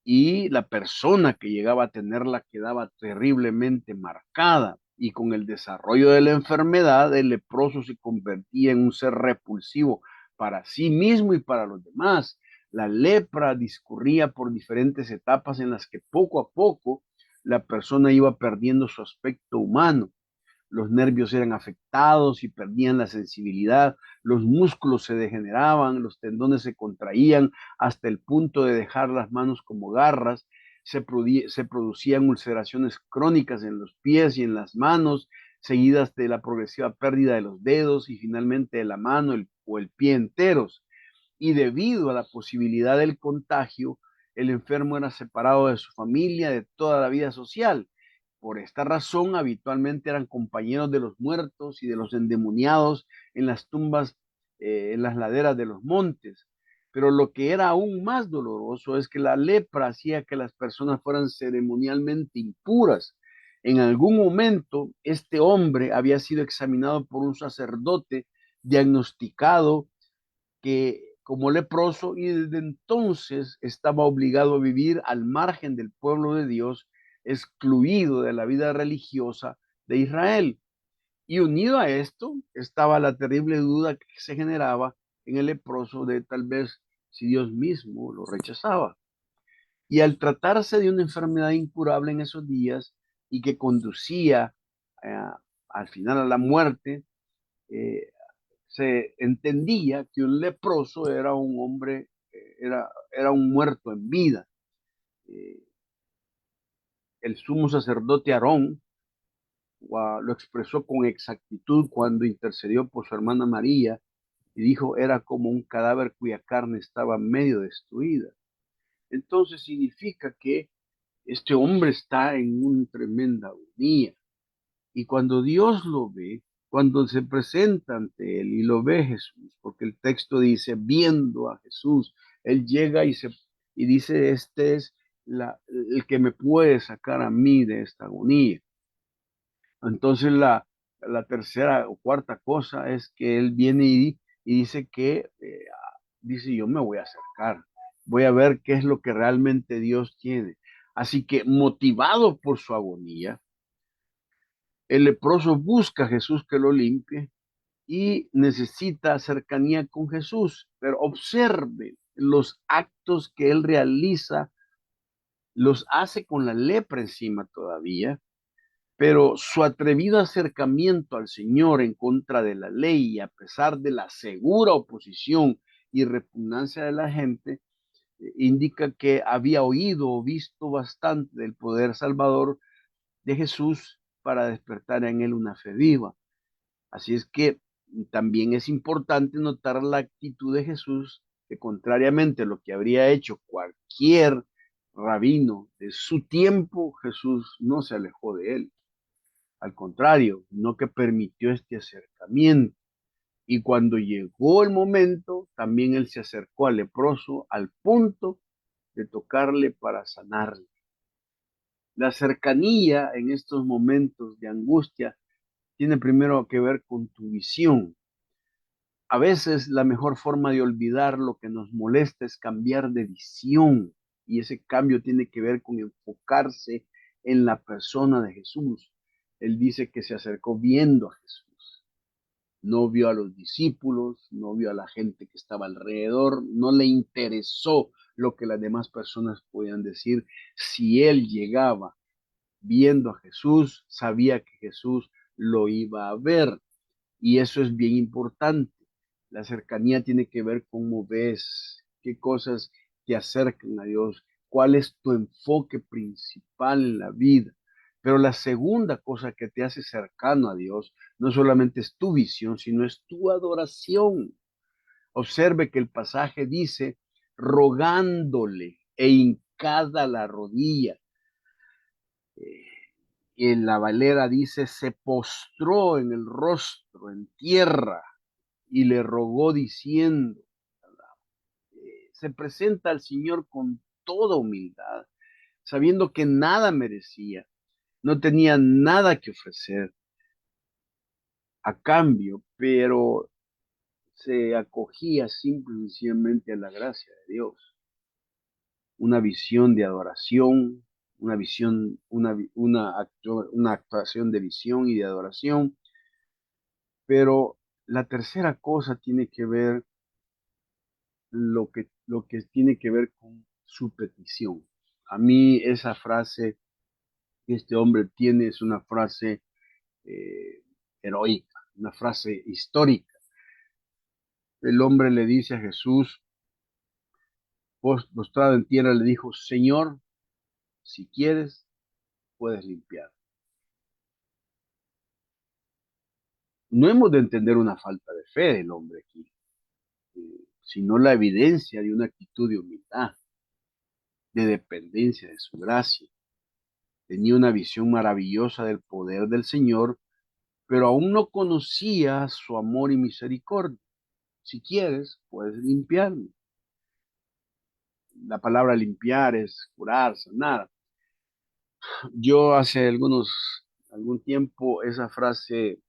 [SPEAKER 1] Y la persona que llegaba a tenerla quedaba terriblemente marcada. Y con el desarrollo de la enfermedad, el leproso se convertía en un ser repulsivo para sí mismo y para los demás. La lepra discurría por diferentes etapas en las que poco a poco la persona iba perdiendo su aspecto humano. Los nervios eran afectados y perdían la sensibilidad, los músculos se degeneraban, los tendones se contraían hasta el punto de dejar las manos como garras, se producían ulceraciones crónicas en los pies y en las manos, seguidas de la progresiva pérdida de los dedos y finalmente de la mano o el pie enteros. Y debido a la posibilidad del contagio, el enfermo era separado de su familia, de toda la vida social. Por esta razón, habitualmente eran compañeros de los muertos y de los endemoniados en las tumbas, en las laderas de los montes. Pero lo que era aún más doloroso es que la lepra hacía que las personas fueran ceremonialmente impuras. En algún momento, este hombre había sido examinado por un sacerdote, diagnosticado que como leproso, y desde entonces estaba obligado a vivir al margen del pueblo de Dios, excluido de la vida religiosa de Israel. Y unido a esto estaba la terrible duda que se generaba en el leproso de tal vez si Dios mismo lo rechazaba. Y al tratarse de una enfermedad incurable en esos días y que conducía eh, al final a la muerte, eh, se entendía que un leproso era un hombre, era un muerto en vida. Eh, el sumo sacerdote Aarón lo expresó con exactitud cuando intercedió por su hermana María y dijo era como un cadáver cuya carne estaba medio destruida. Entonces significa que este hombre está en una tremenda agonía. Y cuando Dios lo ve, cuando se presenta ante él y lo ve Jesús, porque el texto dice, viendo a Jesús, él llega y dice, este es el que me puede sacar a mí de esta agonía. Entonces la tercera o cuarta cosa es que él viene y dice que, dice, yo me voy a acercar, voy a ver qué es lo que realmente Dios tiene. Así que motivado por su agonía, el leproso busca a Jesús que lo limpie y necesita cercanía con Jesús, pero observe los actos que él realiza, los hace con la lepra encima todavía, pero su atrevido acercamiento al Señor en contra de la ley y a pesar de la segura oposición y repugnancia de la gente, indica que había oído o visto bastante del poder salvador de Jesús para despertar en él una fe viva. Así es que también es importante notar la actitud de Jesús, que contrariamente a lo que habría hecho cualquier rabino de su tiempo, Jesús no se alejó de él. Al contrario, no que permitió este acercamiento. Y cuando llegó el momento, también él se acercó al leproso al punto de tocarle para sanarle. La cercanía en estos momentos de angustia tiene primero que ver con tu visión. A veces la mejor forma de olvidar lo que nos molesta es cambiar de visión y ese cambio tiene que ver con enfocarse en la persona de Jesús. Él dice que se acercó viendo a Jesús. No vio a los discípulos, no vio a la gente que estaba alrededor, no le interesó lo que las demás personas podían decir. Si él llegaba viendo a Jesús, sabía que Jesús lo iba a ver. Y eso es bien importante. La cercanía tiene que ver cómo ves, qué cosas te acercan a Dios, cuál es tu enfoque principal en la vida. Pero la segunda cosa que te hace cercano a Dios no solamente es tu visión, sino es tu adoración. Observe que el pasaje dice, rogándole e hincada la rodilla. En la Valera dice, se postró en el rostro, en tierra, y le rogó diciendo, se presenta al Señor con toda humildad, sabiendo que nada merecía, no tenía nada que ofrecer a cambio, pero se acogía simple y sencillamente a la gracia de Dios. Una visión de adoración, una visión, una actuación de visión y de adoración, pero la tercera cosa tiene que ver lo que tiene que ver con su petición. A mí esa frase que este hombre tiene es una frase eh, heroica, una frase histórica. El hombre le dice a Jesús, postrado en tierra, le dijo, Señor, Si quieres, puedes limpiar. No hemos de entender una falta de fe del hombre aquí, sino la evidencia de una actitud de humildad, de dependencia de su gracia. Tenía una visión maravillosa del poder del Señor, pero aún no conocía su amor y misericordia. Si quieres, puedes limpiarme. La palabra limpiar es curar, sanar. Yo hace algún tiempo esa frase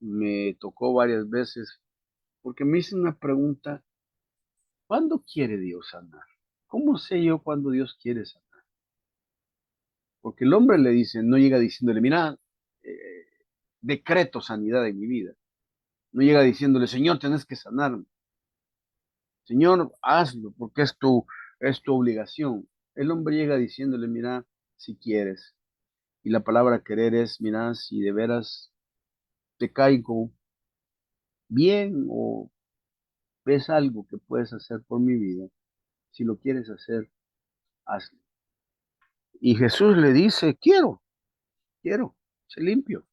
[SPEAKER 1] me tocó varias veces porque me hice una pregunta: ¿cuándo quiere Dios sanar? ¿Cómo sé yo cuándo Dios quiere sanar? Porque el hombre le dice, no llega diciéndole, mira, eh, decreto sanidad en mi vida. No llega diciéndole, Señor, tenés que sanarme. Señor, hazlo porque es tu obligación. El hombre llega diciéndole, mira, si quieres. Y la palabra querer es, mira, si de veras te caigo bien o ves algo que puedes hacer por mi vida, si lo quieres hacer, hazlo. Y Jesús le dice, quiero, sé limpio,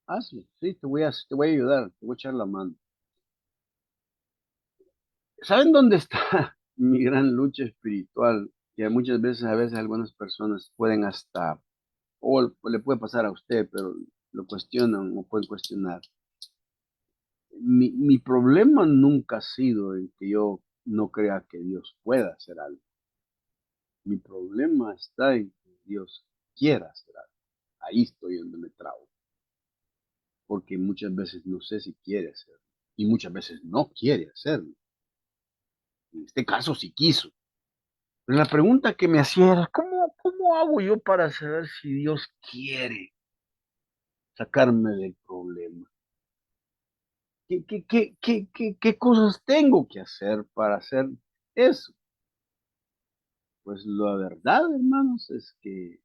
[SPEAKER 1] hazlo, sí, te voy a ayudar, te voy a echar la mano. ¿Saben dónde está mi gran lucha espiritual? Que a veces algunas personas pueden hasta, o le puede pasar a usted, pero lo cuestionan o pueden cuestionar. Mi problema nunca ha sido en que yo no crea que Dios pueda hacer algo. Mi problema está en que Dios quiera hacer algo. Ahí estoy donde me trabo. Porque muchas veces no sé si quiere hacerlo. Y muchas veces no quiere hacerlo. En este caso sí quiso. Pero la pregunta que me hacía era, ¿cómo hago yo para saber si Dios quiere sacarme del problema? ¿Qué cosas tengo que hacer para hacer eso? Pues la verdad, hermanos, es que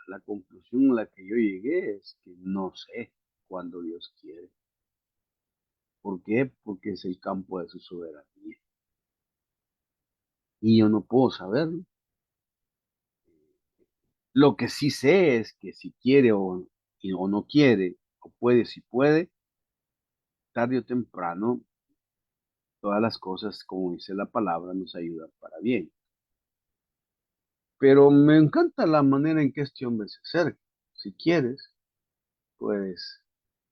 [SPEAKER 1] la conclusión a la que yo llegué es que no sé cuándo Dios quiere. ¿Por qué? Porque es el campo de su soberanía. Y yo no puedo saberlo. Lo que sí sé es que si quiere o no quiere, o puede si puede, tarde o temprano, todas las cosas, como dice la palabra, nos ayudan para bien. Pero me encanta la manera en que este hombre se acerca. Si quieres, puedes,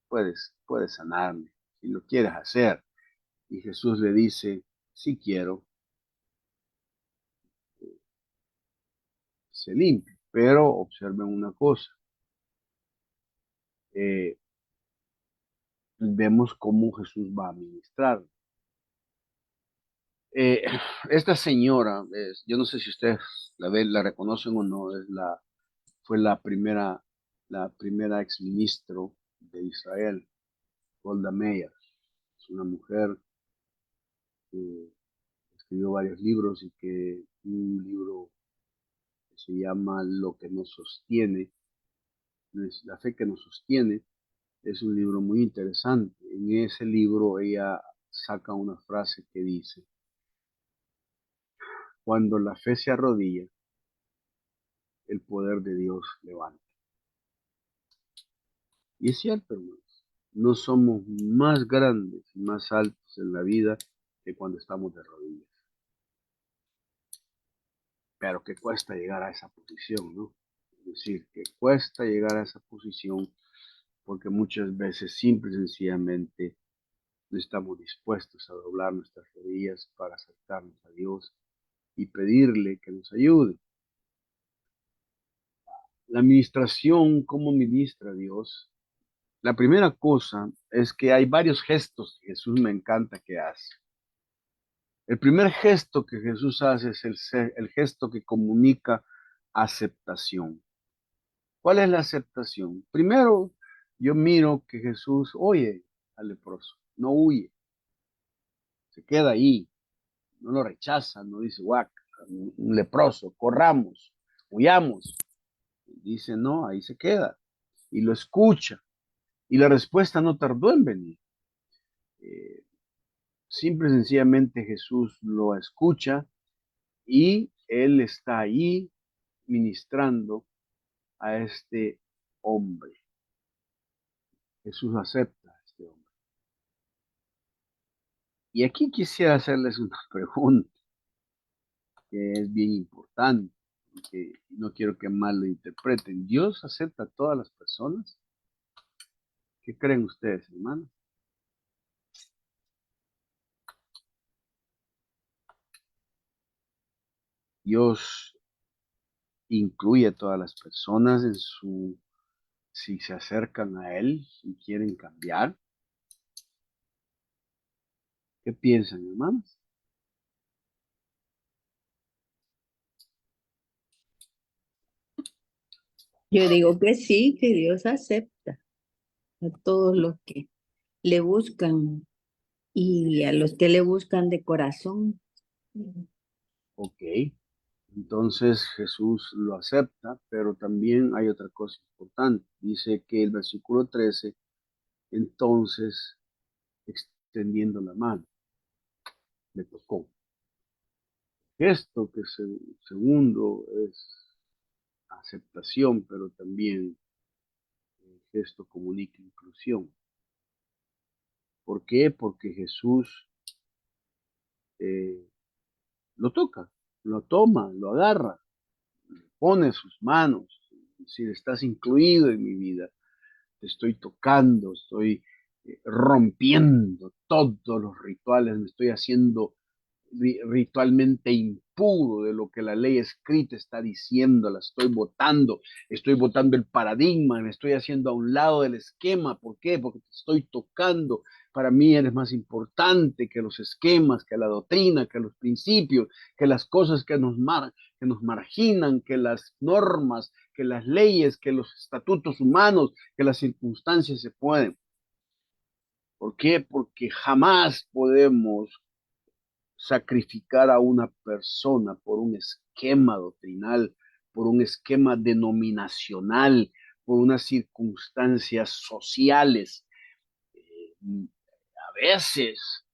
[SPEAKER 1] puedes sanarme, si lo quieres hacer. Y Jesús le dice, si quiero, se limpia. Pero observen una cosa, eh, vemos cómo Jesús va a ministrar. Eh, esta señora, yo no sé si ustedes la reconocen o no, fue la primera ex ministro de Israel, Golda Meir. Es una mujer que escribió varios libros y que un libro que se llama Lo que nos sostiene, es La fe que nos sostiene, es un libro muy interesante. En ese libro ella saca una frase que dice, cuando la fe se arrodilla, el poder de Dios levanta. Y es cierto, hermanos, no somos más grandes y más altos en la vida que cuando estamos de rodillas. Pero que cuesta llegar a esa posición, ¿no? Es decir, que cuesta llegar a esa posición porque muchas veces simple y sencillamente no estamos dispuestos a doblar nuestras rodillas para acercarnos a Dios y pedirle que nos ayude. La administración, ¿cómo ministra Dios? La primera cosa es que hay varios gestos que Jesús me encanta que hace. El primer gesto que Jesús hace es el gesto que comunica aceptación. ¿Cuál es la aceptación? Primero, yo miro que Jesús oye al leproso, no huye, se queda ahí, no lo rechaza, no dice, guac, un leproso, corramos, huyamos. Dice, no, ahí se queda y lo escucha. Y la respuesta no tardó en venir. Eh, Simple y sencillamente Jesús lo escucha y Él está ahí ministrando a este hombre. Jesús acepta a este hombre. Y aquí quisiera hacerles una pregunta que es bien importante, que no quiero que mal lo interpreten. ¿Dios acepta a todas las personas? ¿Qué creen ustedes, hermanos? Dios incluye a todas las personas en su, si se acercan a Él, si quieren cambiar. ¿Qué piensan, hermanos?
[SPEAKER 3] Yo digo que sí, que Dios acepta a todos los que le buscan y a los que le buscan de corazón.
[SPEAKER 1] Ok, entonces Jesús lo acepta, pero también hay otra cosa importante. Dice que el versículo 13, entonces, extendiendo la mano, le tocó. Esto que segundo es aceptación, pero también gesto comunica inclusión. ¿Por qué? Porque Jesús eh, lo toca, lo toma, lo agarra, pone sus manos. Si estás incluido en mi vida, te estoy tocando, estoy rompiendo todos los rituales, me estoy haciendo ritualmente impuro de lo que la ley escrita está diciendo, la estoy votando el paradigma, me estoy haciendo a un lado del esquema. ¿Por qué? Porque te estoy tocando. Para mí eres más importante que los esquemas, que la doctrina, que los principios, que las cosas que nos marginan, que las normas, que las leyes, que los estatutos humanos, que las circunstancias se pueden. ¿Por qué? Porque jamás podemos sacrificar a una persona por un esquema doctrinal, por un esquema denominacional, por unas circunstancias sociales. A veces,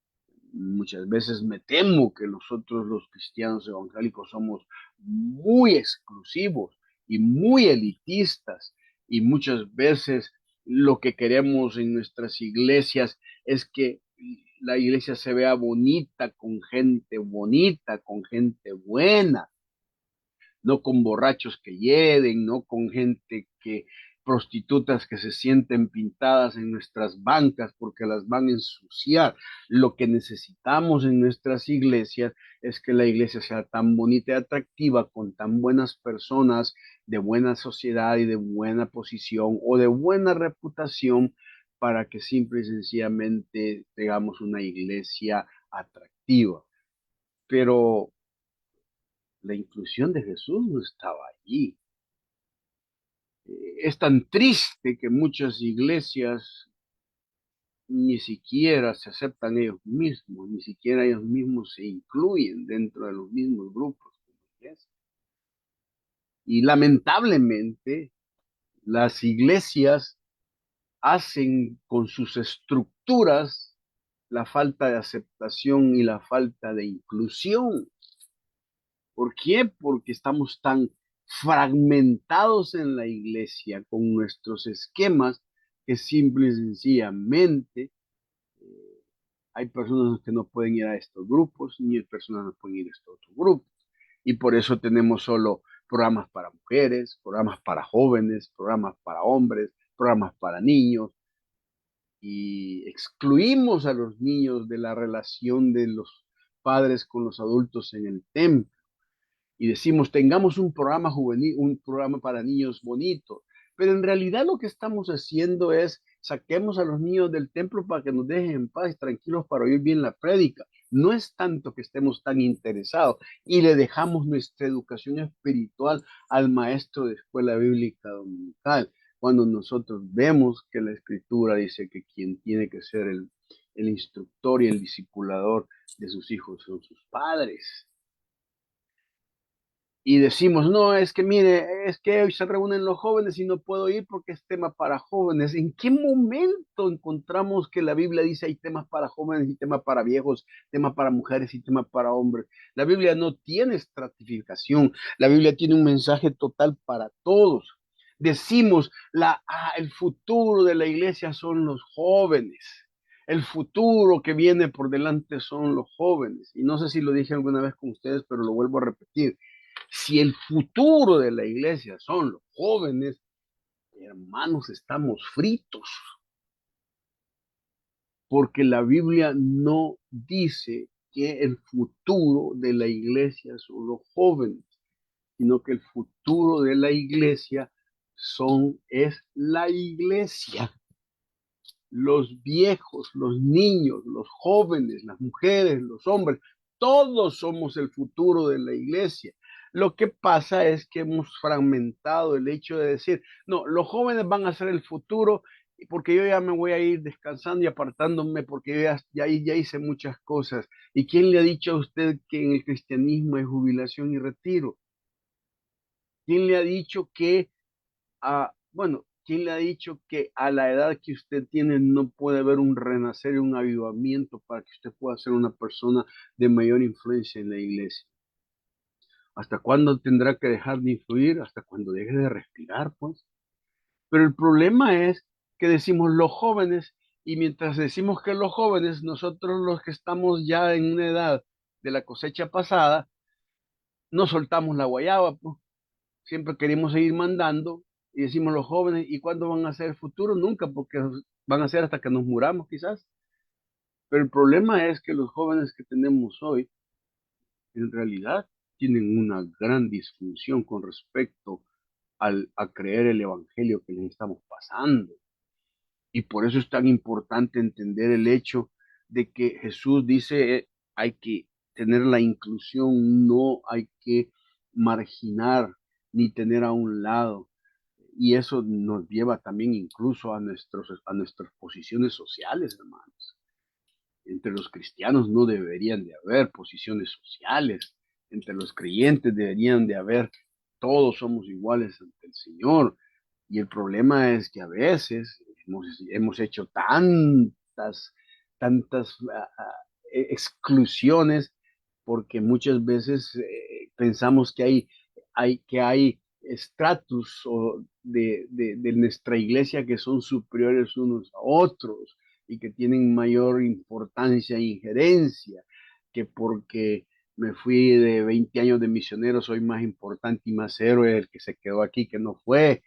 [SPEAKER 1] muchas veces me temo que nosotros los cristianos evangélicos somos muy exclusivos y muy elitistas, y muchas veces lo que queremos en nuestras iglesias es que la iglesia se vea bonita, con gente buena, no con borrachos que hieden, no con gente que, prostitutas que se sienten pintadas en nuestras bancas porque las van a ensuciar. Lo que necesitamos en nuestras iglesias es que la iglesia sea tan bonita y atractiva, con tan buenas personas de buena sociedad y de buena posición o de buena reputación, para que simple y sencillamente tengamos una iglesia atractiva. Pero la inclusión de Jesús no estaba allí. Es tan triste que muchas iglesias ni siquiera se aceptan ellos mismos, ni siquiera ellos mismos se incluyen dentro de los mismos grupos. Y lamentablemente las iglesias hacen con sus estructuras la falta de aceptación y la falta de inclusión. ¿Por qué? Porque estamos tan fragmentados en la iglesia con nuestros esquemas que simple y sencillamente hay personas que no pueden ir a estos grupos, ni hay personas que no pueden ir a estos otros grupos. Y por eso tenemos solo programas para mujeres, programas para jóvenes, programas para hombres, programas para niños, y excluimos a los niños de la relación de los padres con los adultos en el templo. Y decimos, tengamos un programa juvenil, un programa para niños bonito. Pero en realidad lo que estamos haciendo es saquemos a los niños del templo para que nos dejen en paz y tranquilos para oír bien la prédica. No es tanto que estemos tan interesados y le dejamos nuestra educación espiritual al maestro de escuela bíblica dominical, cuando nosotros vemos que la escritura dice que quien tiene que ser el instructor y el discipulador de sus hijos son sus padres. y decimos, no, es que mire, es que hoy se reúnen los jóvenes y no puedo ir porque es tema para jóvenes. ¿En qué momento encontramos que la Biblia dice hay temas para jóvenes y temas para viejos, temas para mujeres y temas para hombres? La Biblia no tiene estratificación, la Biblia tiene un mensaje total para todos. Decimos, el futuro de la iglesia son los jóvenes. El futuro que viene por delante son los jóvenes. Y no sé si lo dije alguna vez con ustedes, pero lo vuelvo a repetir. Si el futuro de la iglesia son los jóvenes, hermanos, estamos fritos, porque la Biblia no dice que el futuro de la iglesia son los jóvenes, sino que el futuro de la iglesia es la iglesia. Los viejos, los niños, los jóvenes, las mujeres, los hombres, todos somos el futuro de la iglesia. Lo que pasa es que hemos fragmentado el hecho de decir, no, los jóvenes van a ser el futuro porque yo ya me voy a ir descansando y apartándome porque ya hice muchas cosas. ¿Y quién le ha dicho a usted que en el cristianismo hay jubilación y retiro? ¿Quién le ha dicho que bueno, ¿quién le ha dicho que a la edad que usted tiene no puede haber un renacer y un avivamiento para que usted pueda ser una persona de mayor influencia en la iglesia? ¿Hasta cuándo tendrá que dejar de influir? Hasta cuando deje de respirar, pues. Pero el problema es que decimos los jóvenes, y mientras decimos que los jóvenes, nosotros los que estamos ya en una edad de la cosecha pasada, no soltamos la guayaba, pues. Siempre queremos seguir mandando y decimos los jóvenes, ¿y cuándo van a ser el futuro? Nunca, porque van a ser hasta que nos muramos quizás. Pero el problema es que los jóvenes que tenemos hoy, en realidad, tienen una gran disfunción con respecto a creer el evangelio que les estamos pasando. Y por eso es tan importante entender el hecho de que Jesús dice, hay que tener la inclusión, no hay que marginar ni tener a un lado. Y eso nos lleva también incluso a nuestras posiciones sociales, hermanos. Entre los cristianos no deberían de haber posiciones sociales. Entre los creyentes deberían de haber, todos somos iguales ante el Señor. Y el problema es que a veces hemos hecho tantas exclusiones porque muchas veces pensamos que hay estratus de nuestra iglesia que son superiores unos a otros y que tienen mayor importancia e injerencia, que porque me fui de 20 años de misionero soy más importante y más héroe el que se quedó aquí que no fue,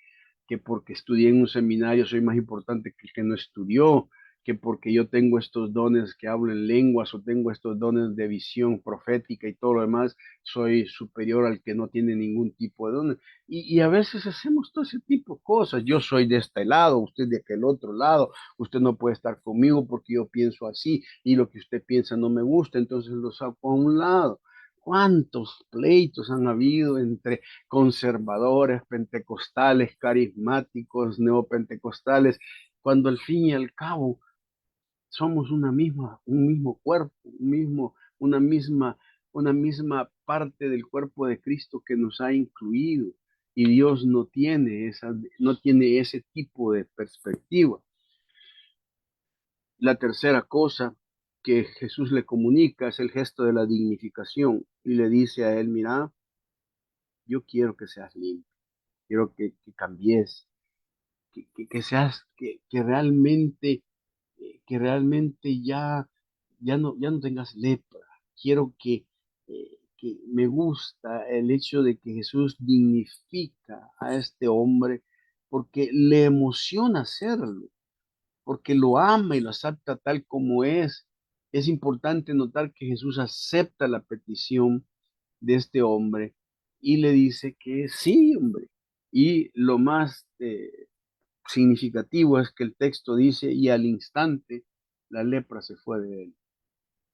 [SPEAKER 1] que porque estudié en un seminario soy más importante que el que no estudió, que porque yo tengo estos dones que hablo en lenguas o tengo estos dones de visión profética y todo lo demás, soy superior al que no tiene ningún tipo de dones. Y a veces hacemos todo ese tipo de cosas. Yo soy de este lado, usted de aquel otro lado, usted no puede estar conmigo porque yo pienso así y lo que usted piensa no me gusta, entonces lo saco a un lado. ¿Cuántos pleitos han habido entre conservadores, pentecostales, carismáticos, neopentecostales, cuando al fin y al cabo somos un mismo cuerpo, una misma parte del cuerpo de Cristo que nos ha incluido? Y Dios no tiene ese tipo de perspectiva. La tercera cosa que Jesús le comunica es el gesto de la dignificación y le dice a él, mira, yo quiero que seas limpio, quiero que cambies, que seas, que realmente ya no tengas lepra. Quiero que me gusta el hecho de que Jesús dignifica a este hombre porque le emociona hacerlo, porque lo ama y lo acepta tal como es. Es importante notar que Jesús acepta la petición de este hombre y le dice que sí, hombre. Y lo más significativo es que el texto dice, y al instante la lepra se fue de él.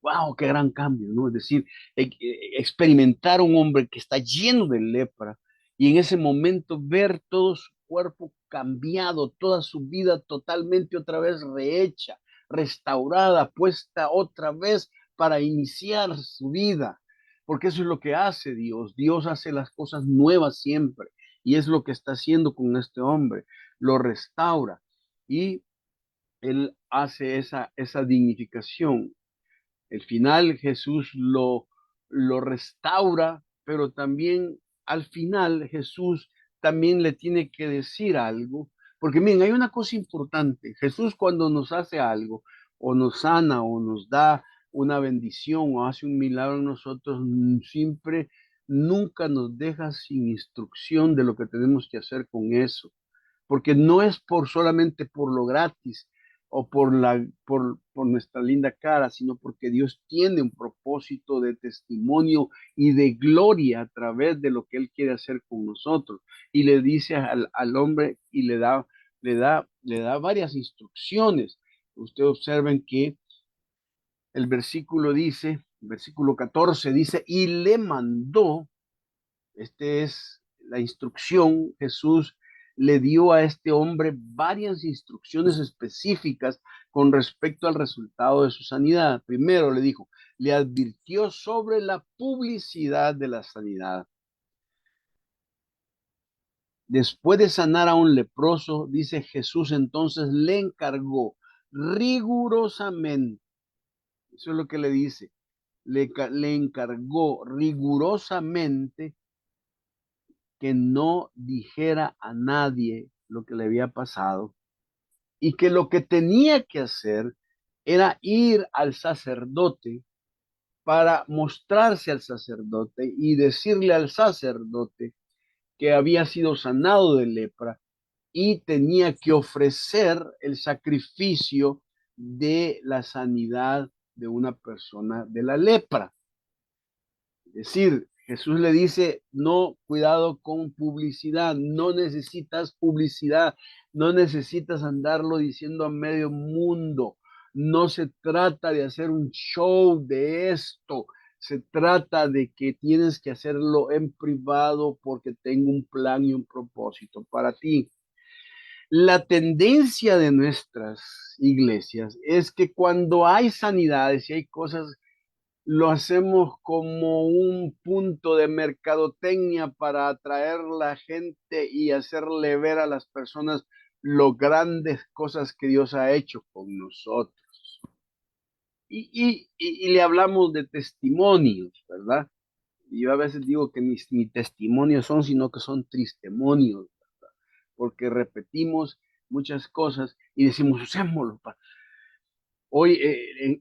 [SPEAKER 1] ¡Wow! ¡Qué gran cambio! ¿No? Es decir, experimentar un hombre que está lleno de lepra y en ese momento ver todo su cuerpo cambiado, toda su vida totalmente otra vez rehecha, restaurada, puesta otra vez para iniciar su vida. porque eso es lo que hace Dios. Dios hace las cosas nuevas siempre, y es lo que está haciendo con este hombre. Lo restaura y él hace esa dignificación. El final Jesús lo restaura, pero también al final Jesús también le tiene que decir algo, porque miren, hay una cosa importante. Jesús cuando nos hace algo, o nos sana, o nos da una bendición, o hace un milagro en nosotros, siempre, nunca nos deja sin instrucción de lo que tenemos que hacer con eso, porque no es por solamente por lo gratis o por nuestra linda cara, sino porque Dios tiene un propósito de testimonio y de gloria a través de lo que Él quiere hacer con nosotros. Y le dice al hombre y le da varias instrucciones. Ustedes observen que el versículo 14 dice, y le mandó. Es la instrucción. Jesús le dio a este hombre varias instrucciones específicas con respecto al resultado de su sanidad. Primero le dijo, le advirtió sobre la publicidad de la sanidad. Después de sanar a un leproso, dice Jesús, entonces le encargó rigurosamente, eso es lo que le dice, le encargó rigurosamente que no dijera a nadie lo que le había pasado y que lo que tenía que hacer era ir al sacerdote para mostrarse al sacerdote y decirle al sacerdote que había sido sanado de lepra y tenía que ofrecer el sacrificio de la sanidad de una persona de la lepra. Es decir, Jesús le dice, no, cuidado con publicidad, no necesitas publicidad, no necesitas andarlo diciendo a medio mundo, no se trata de hacer un show de esto, se trata de que tienes que hacerlo en privado porque tengo un plan y un propósito para ti. La tendencia de nuestras iglesias es que cuando hay sanidades y hay cosas lo hacemos como un punto de mercadotecnia para atraer la gente y hacerle ver a las personas lo grandes cosas que Dios ha hecho con nosotros. Y le hablamos de testimonios, ¿verdad? Y yo a veces digo que ni testimonios son, sino que son tristemonios, ¿verdad? Porque repetimos muchas cosas y decimos, usémoslo. Hoy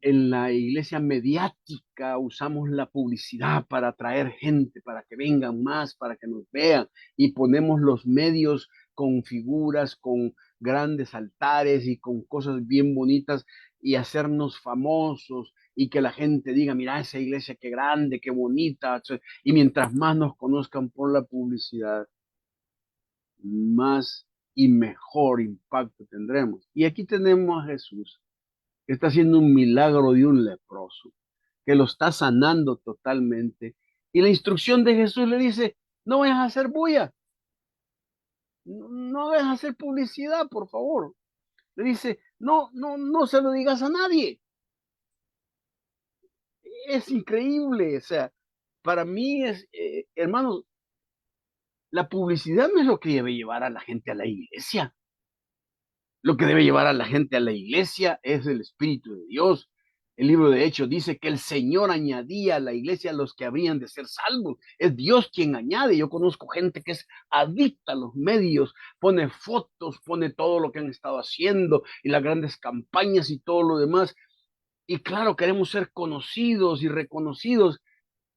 [SPEAKER 1] en la iglesia mediática usamos la publicidad para atraer gente, para que vengan más, para que nos vean y ponemos los medios con figuras, con grandes altares y con cosas bien bonitas y hacernos famosos y que la gente diga, mira esa iglesia qué grande, qué bonita. Y mientras más nos conozcan por la publicidad, más y mejor impacto tendremos. Y aquí tenemos a Jesús que está haciendo un milagro de un leproso, que lo está sanando totalmente. Y la instrucción de Jesús le dice, no vayas a hacer bulla, no vayas a hacer publicidad, por favor. Le dice, no se lo digas a nadie. Es increíble, o sea, para mí es, hermanos, la publicidad no es lo que debe llevar a la gente a la iglesia. Lo que debe llevar a la gente a la iglesia es el Espíritu de Dios. El libro de Hechos dice que el Señor añadía a la iglesia a los que habrían de ser salvos. Es Dios quien añade. Yo conozco gente que es adicta a los medios, pone fotos, pone todo lo que han estado haciendo y las grandes campañas y todo lo demás. Y claro, queremos ser conocidos y reconocidos,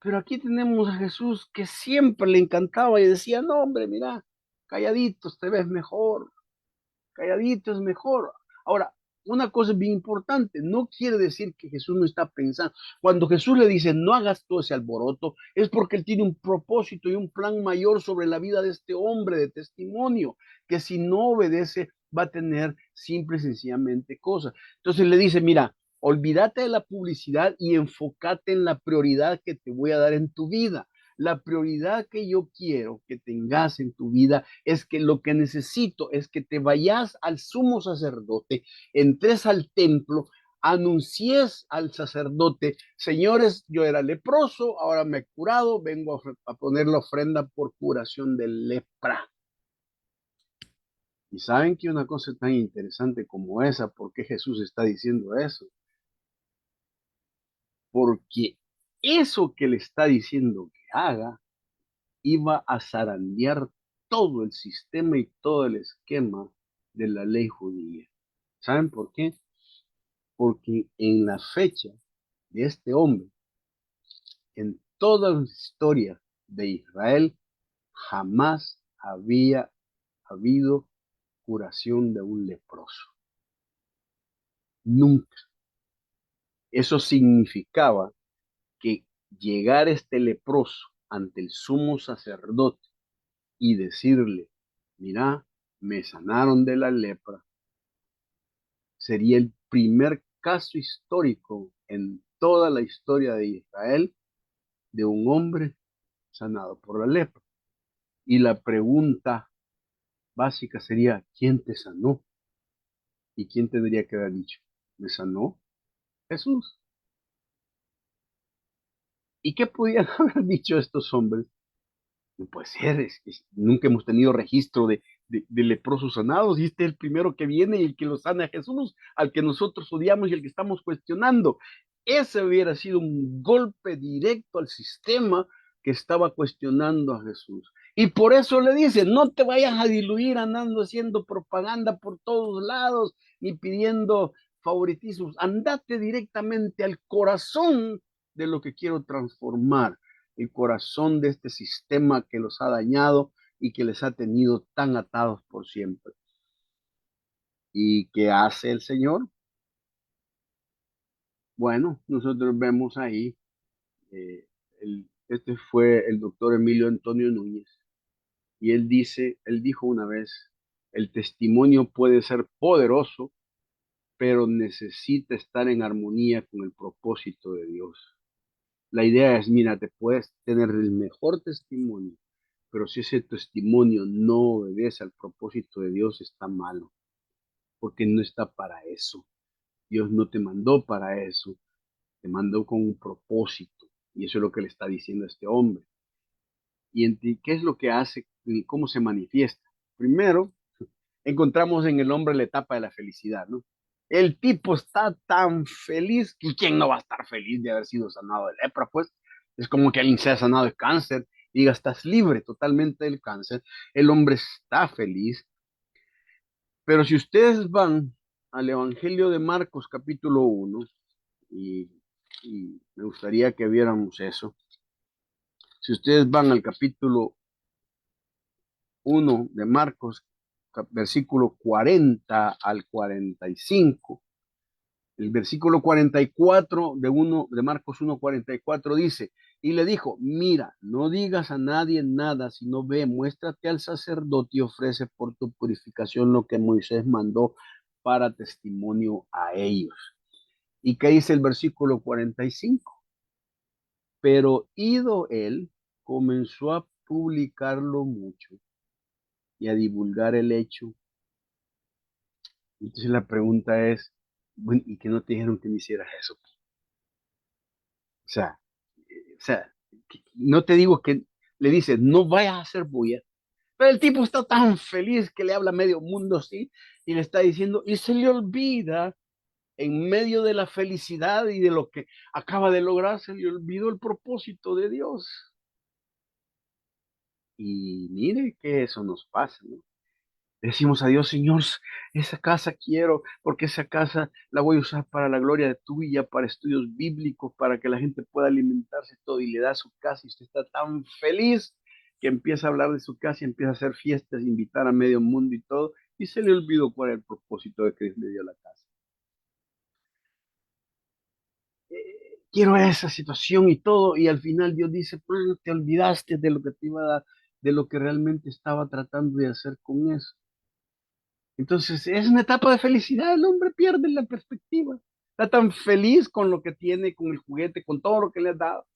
[SPEAKER 1] pero aquí tenemos a Jesús que siempre le encantaba y decía, no, hombre, mira, calladitos te ves mejor, calladito es mejor. Ahora, una cosa bien importante, no quiere decir que Jesús no está pensando. Cuando Jesús le dice, no hagas todo ese alboroto, es porque Él tiene un propósito y un plan mayor sobre la vida de este hombre de testimonio, que si no obedece va a tener simple y sencillamente cosas. Entonces le dice, mira, olvídate de la publicidad y enfócate en la prioridad que te voy a dar en tu vida. La prioridad que yo quiero que tengas en tu vida es que lo que necesito es que te vayas al sumo sacerdote, entres al templo, anuncies al sacerdote, señores, yo era leproso, ahora me he curado, vengo a poner la ofrenda por curación de lepra. Y saben que una cosa tan interesante como esa, ¿por qué Jesús está diciendo eso? Porque eso que le está diciendo que haga, iba a zarandear todo el sistema y todo el esquema de la ley judía. ¿Saben por qué? Porque en la fecha de este hombre, en toda la historia de Israel, jamás había habido curación de un leproso. Nunca. Eso significaba que llegar este leproso ante el sumo sacerdote y decirle, mira, me sanaron de la lepra, sería el primer caso histórico en toda la historia de Israel de un hombre sanado por la lepra. Y la pregunta básica sería, ¿quién te sanó? ¿Y quién tendría que haber dicho? ¿Me sanó Jesús? ¿Y qué podían haber dicho estos hombres? No puede ser, nunca hemos tenido registro de leprosos sanados, y este es el primero que viene y el que lo sana a Jesús, al que nosotros odiamos y el que estamos cuestionando. Ese hubiera sido un golpe directo al sistema que estaba cuestionando a Jesús. Y por eso le dice, no te vayas a diluir andando haciendo propaganda por todos lados, ni pidiendo favoritismos. Andate directamente al corazón de lo que quiero transformar, el corazón de este sistema que los ha dañado y que les ha tenido tan atados por siempre. ¿Y qué hace el Señor? Bueno, nosotros vemos ahí, este fue el doctor Emilio Antonio Núñez, y él dijo una vez, el testimonio puede ser poderoso, pero necesita estar en armonía con el propósito de Dios. La idea es, mira, te puedes tener el mejor testimonio, pero si ese testimonio no obedece al propósito de Dios, está malo, porque no está para eso. Dios no te mandó para eso, te mandó con un propósito, y eso es lo que le está diciendo a este hombre. ¿Y en ti qué es lo que hace y cómo se manifiesta? Primero, encontramos en el hombre la etapa de la felicidad, ¿no? El tipo está tan feliz, que ¿quién no va a estar feliz de haber sido sanado de lepra? Pues es como que alguien sea sanado de cáncer y diga, estás libre totalmente del cáncer. El hombre está feliz. Pero si ustedes van al Evangelio de Marcos capítulo 1, y, y me gustaría que viéramos eso, si ustedes van al capítulo 1 de Marcos, versículo 40 al 45, el versículo 44 de Marcos 1:44 dice, y le dijo, mira, no digas a nadie nada, sino ve, muéstrate al sacerdote y ofrece por tu purificación lo que Moisés mandó para testimonio a ellos. ¿Y qué dice el versículo 45? Pero ido él, comenzó a publicarlo mucho y a divulgar el hecho. Entonces la pregunta es, bueno, ¿y que no te dijeron que me hicieras eso? O sea, no te digo que le dice, no vayas a hacer bulla, pero el tipo está tan feliz que le habla a medio mundo así y le está diciendo, y se le olvida en medio de la felicidad y de lo que acaba de lograr, se le olvidó el propósito de Dios. Y mire que eso nos pasa, ¿no? Decimos a Dios, Señor, esa casa quiero, porque esa casa la voy a usar para la gloria de tuya, para estudios bíblicos, para que la gente pueda alimentarse todo, y le da su casa y usted está tan feliz que empieza a hablar de su casa y empieza a hacer fiestas, invitar a medio mundo y todo, y se le olvidó cuál era el propósito de que Dios le dio la casa. Quiero esa situación y todo, y al final Dios dice, pues te olvidaste de lo que te iba a dar, de lo que realmente estaba tratando de hacer con eso. Entonces es una etapa de felicidad, el hombre pierde la perspectiva. Está tan feliz con lo que tiene, con el juguete, con todo lo que le has dado.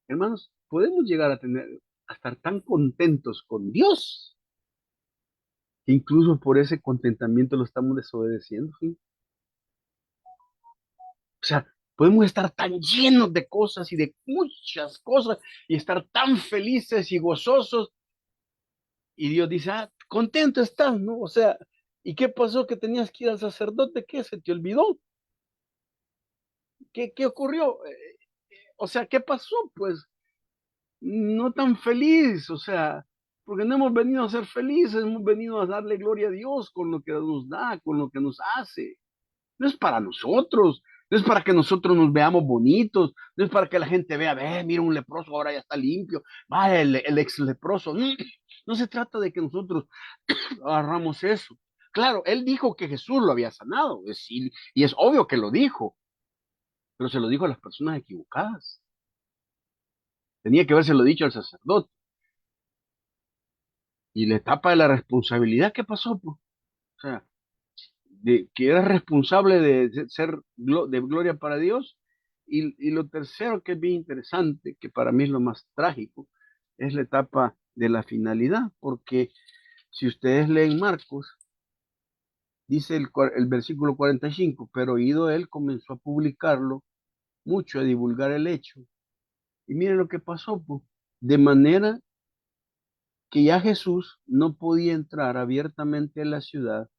[SPEAKER 1] Hermanos, podemos llegar a estar tan contentos con Dios, que incluso por ese contentamiento lo estamos desobedeciendo, ¿sí? Podemos estar tan llenos de cosas y de muchas cosas y estar tan felices y gozosos. Y Dios dice, ah, contento estás, ¿no? O sea, ¿y qué pasó que tenías que ir al sacerdote? ¿Qué? ¿Se te olvidó? ¿Qué ocurrió? O sea, ¿qué pasó? Pues no tan feliz, o sea, porque no hemos venido a ser felices, hemos venido a darle gloria a Dios con lo que nos da, con lo que nos hace. No es para nosotros, no es para que nosotros nos veamos bonitos, no es para que la gente vea, ve, mira un leproso, ahora ya está limpio, va el ex leproso. No se trata de que nosotros agarramos eso. Claro, él dijo que Jesús lo había sanado, y es obvio que lo dijo, pero se lo dijo a las personas equivocadas. Tenía que habérselo dicho al sacerdote. Y la etapa de la responsabilidad, ¿qué pasó? Pues? O sea, de que eres responsable de ser de gloria para Dios. Y lo tercero que es bien interesante, que para mí es lo más trágico, es la etapa de la finalidad, porque si ustedes leen Marcos, dice el versículo 45, pero oído él comenzó a publicarlo mucho, a divulgar el hecho. Y miren lo que pasó, pues, de manera que ya Jesús no podía entrar abiertamente a la ciudad,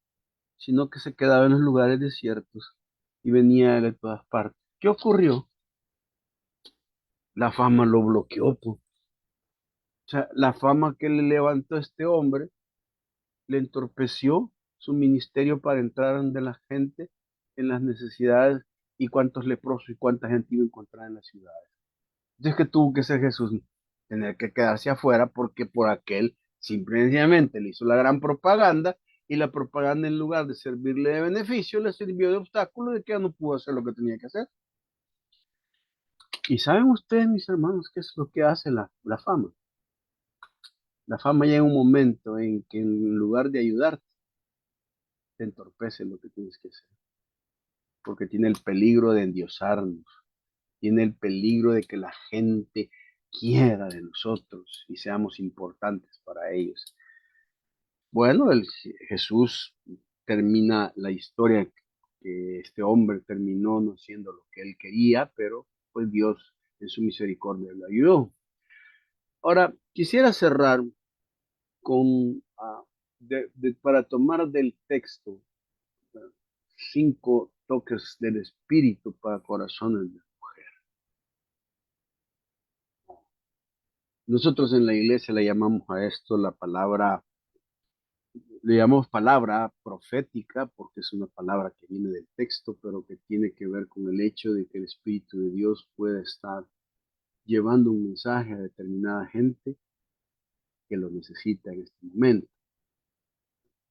[SPEAKER 1] sino que se quedaba en los lugares desiertos y venía de todas partes. ¿Qué ocurrió? La fama lo bloqueó, pues. O sea, la fama que le levantó a este hombre le entorpeció su ministerio para entrar donde la gente en las necesidades y cuántos leprosos y cuánta gente iba a encontrar en las ciudades. Entonces, ¿qué tuvo que hacer Jesús? Tener que quedarse afuera porque por aquel simplemente le hizo la gran propaganda y la propaganda en lugar de servirle de beneficio le sirvió de obstáculo de que ya no pudo hacer lo que tenía que hacer. Y saben ustedes, mis hermanos, qué es lo que hace la fama. La fama llega un momento en que en lugar de ayudarte, te entorpece lo que tienes que hacer. Porque tiene el peligro de endiosarnos, tiene el peligro de que la gente quiera de nosotros y seamos importantes para ellos. Bueno, Jesús termina la historia que este hombre terminó no siendo lo que él quería, pero pues Dios en su misericordia lo ayudó. Ahora, quisiera cerrar con, para tomar del texto, 5 toques del Espíritu para corazones de mujer. Nosotros en la iglesia le llamamos a esto la palabra, le llamamos palabra profética porque es una palabra que viene del texto, pero que tiene que ver con el hecho de que el Espíritu de Dios puede estar llevando un mensaje a determinada gente que lo necesita en este momento.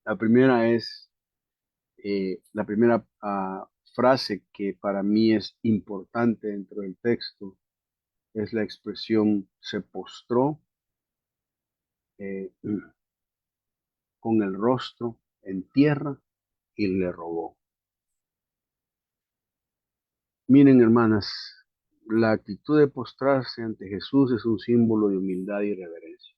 [SPEAKER 1] La primera es, la primera frase que para mí es importante dentro del texto es la expresión se postró eh, con el rostro en tierra y le rogó. Miren, hermanas, la actitud de postrarse ante Jesús es un símbolo de humildad y reverencia.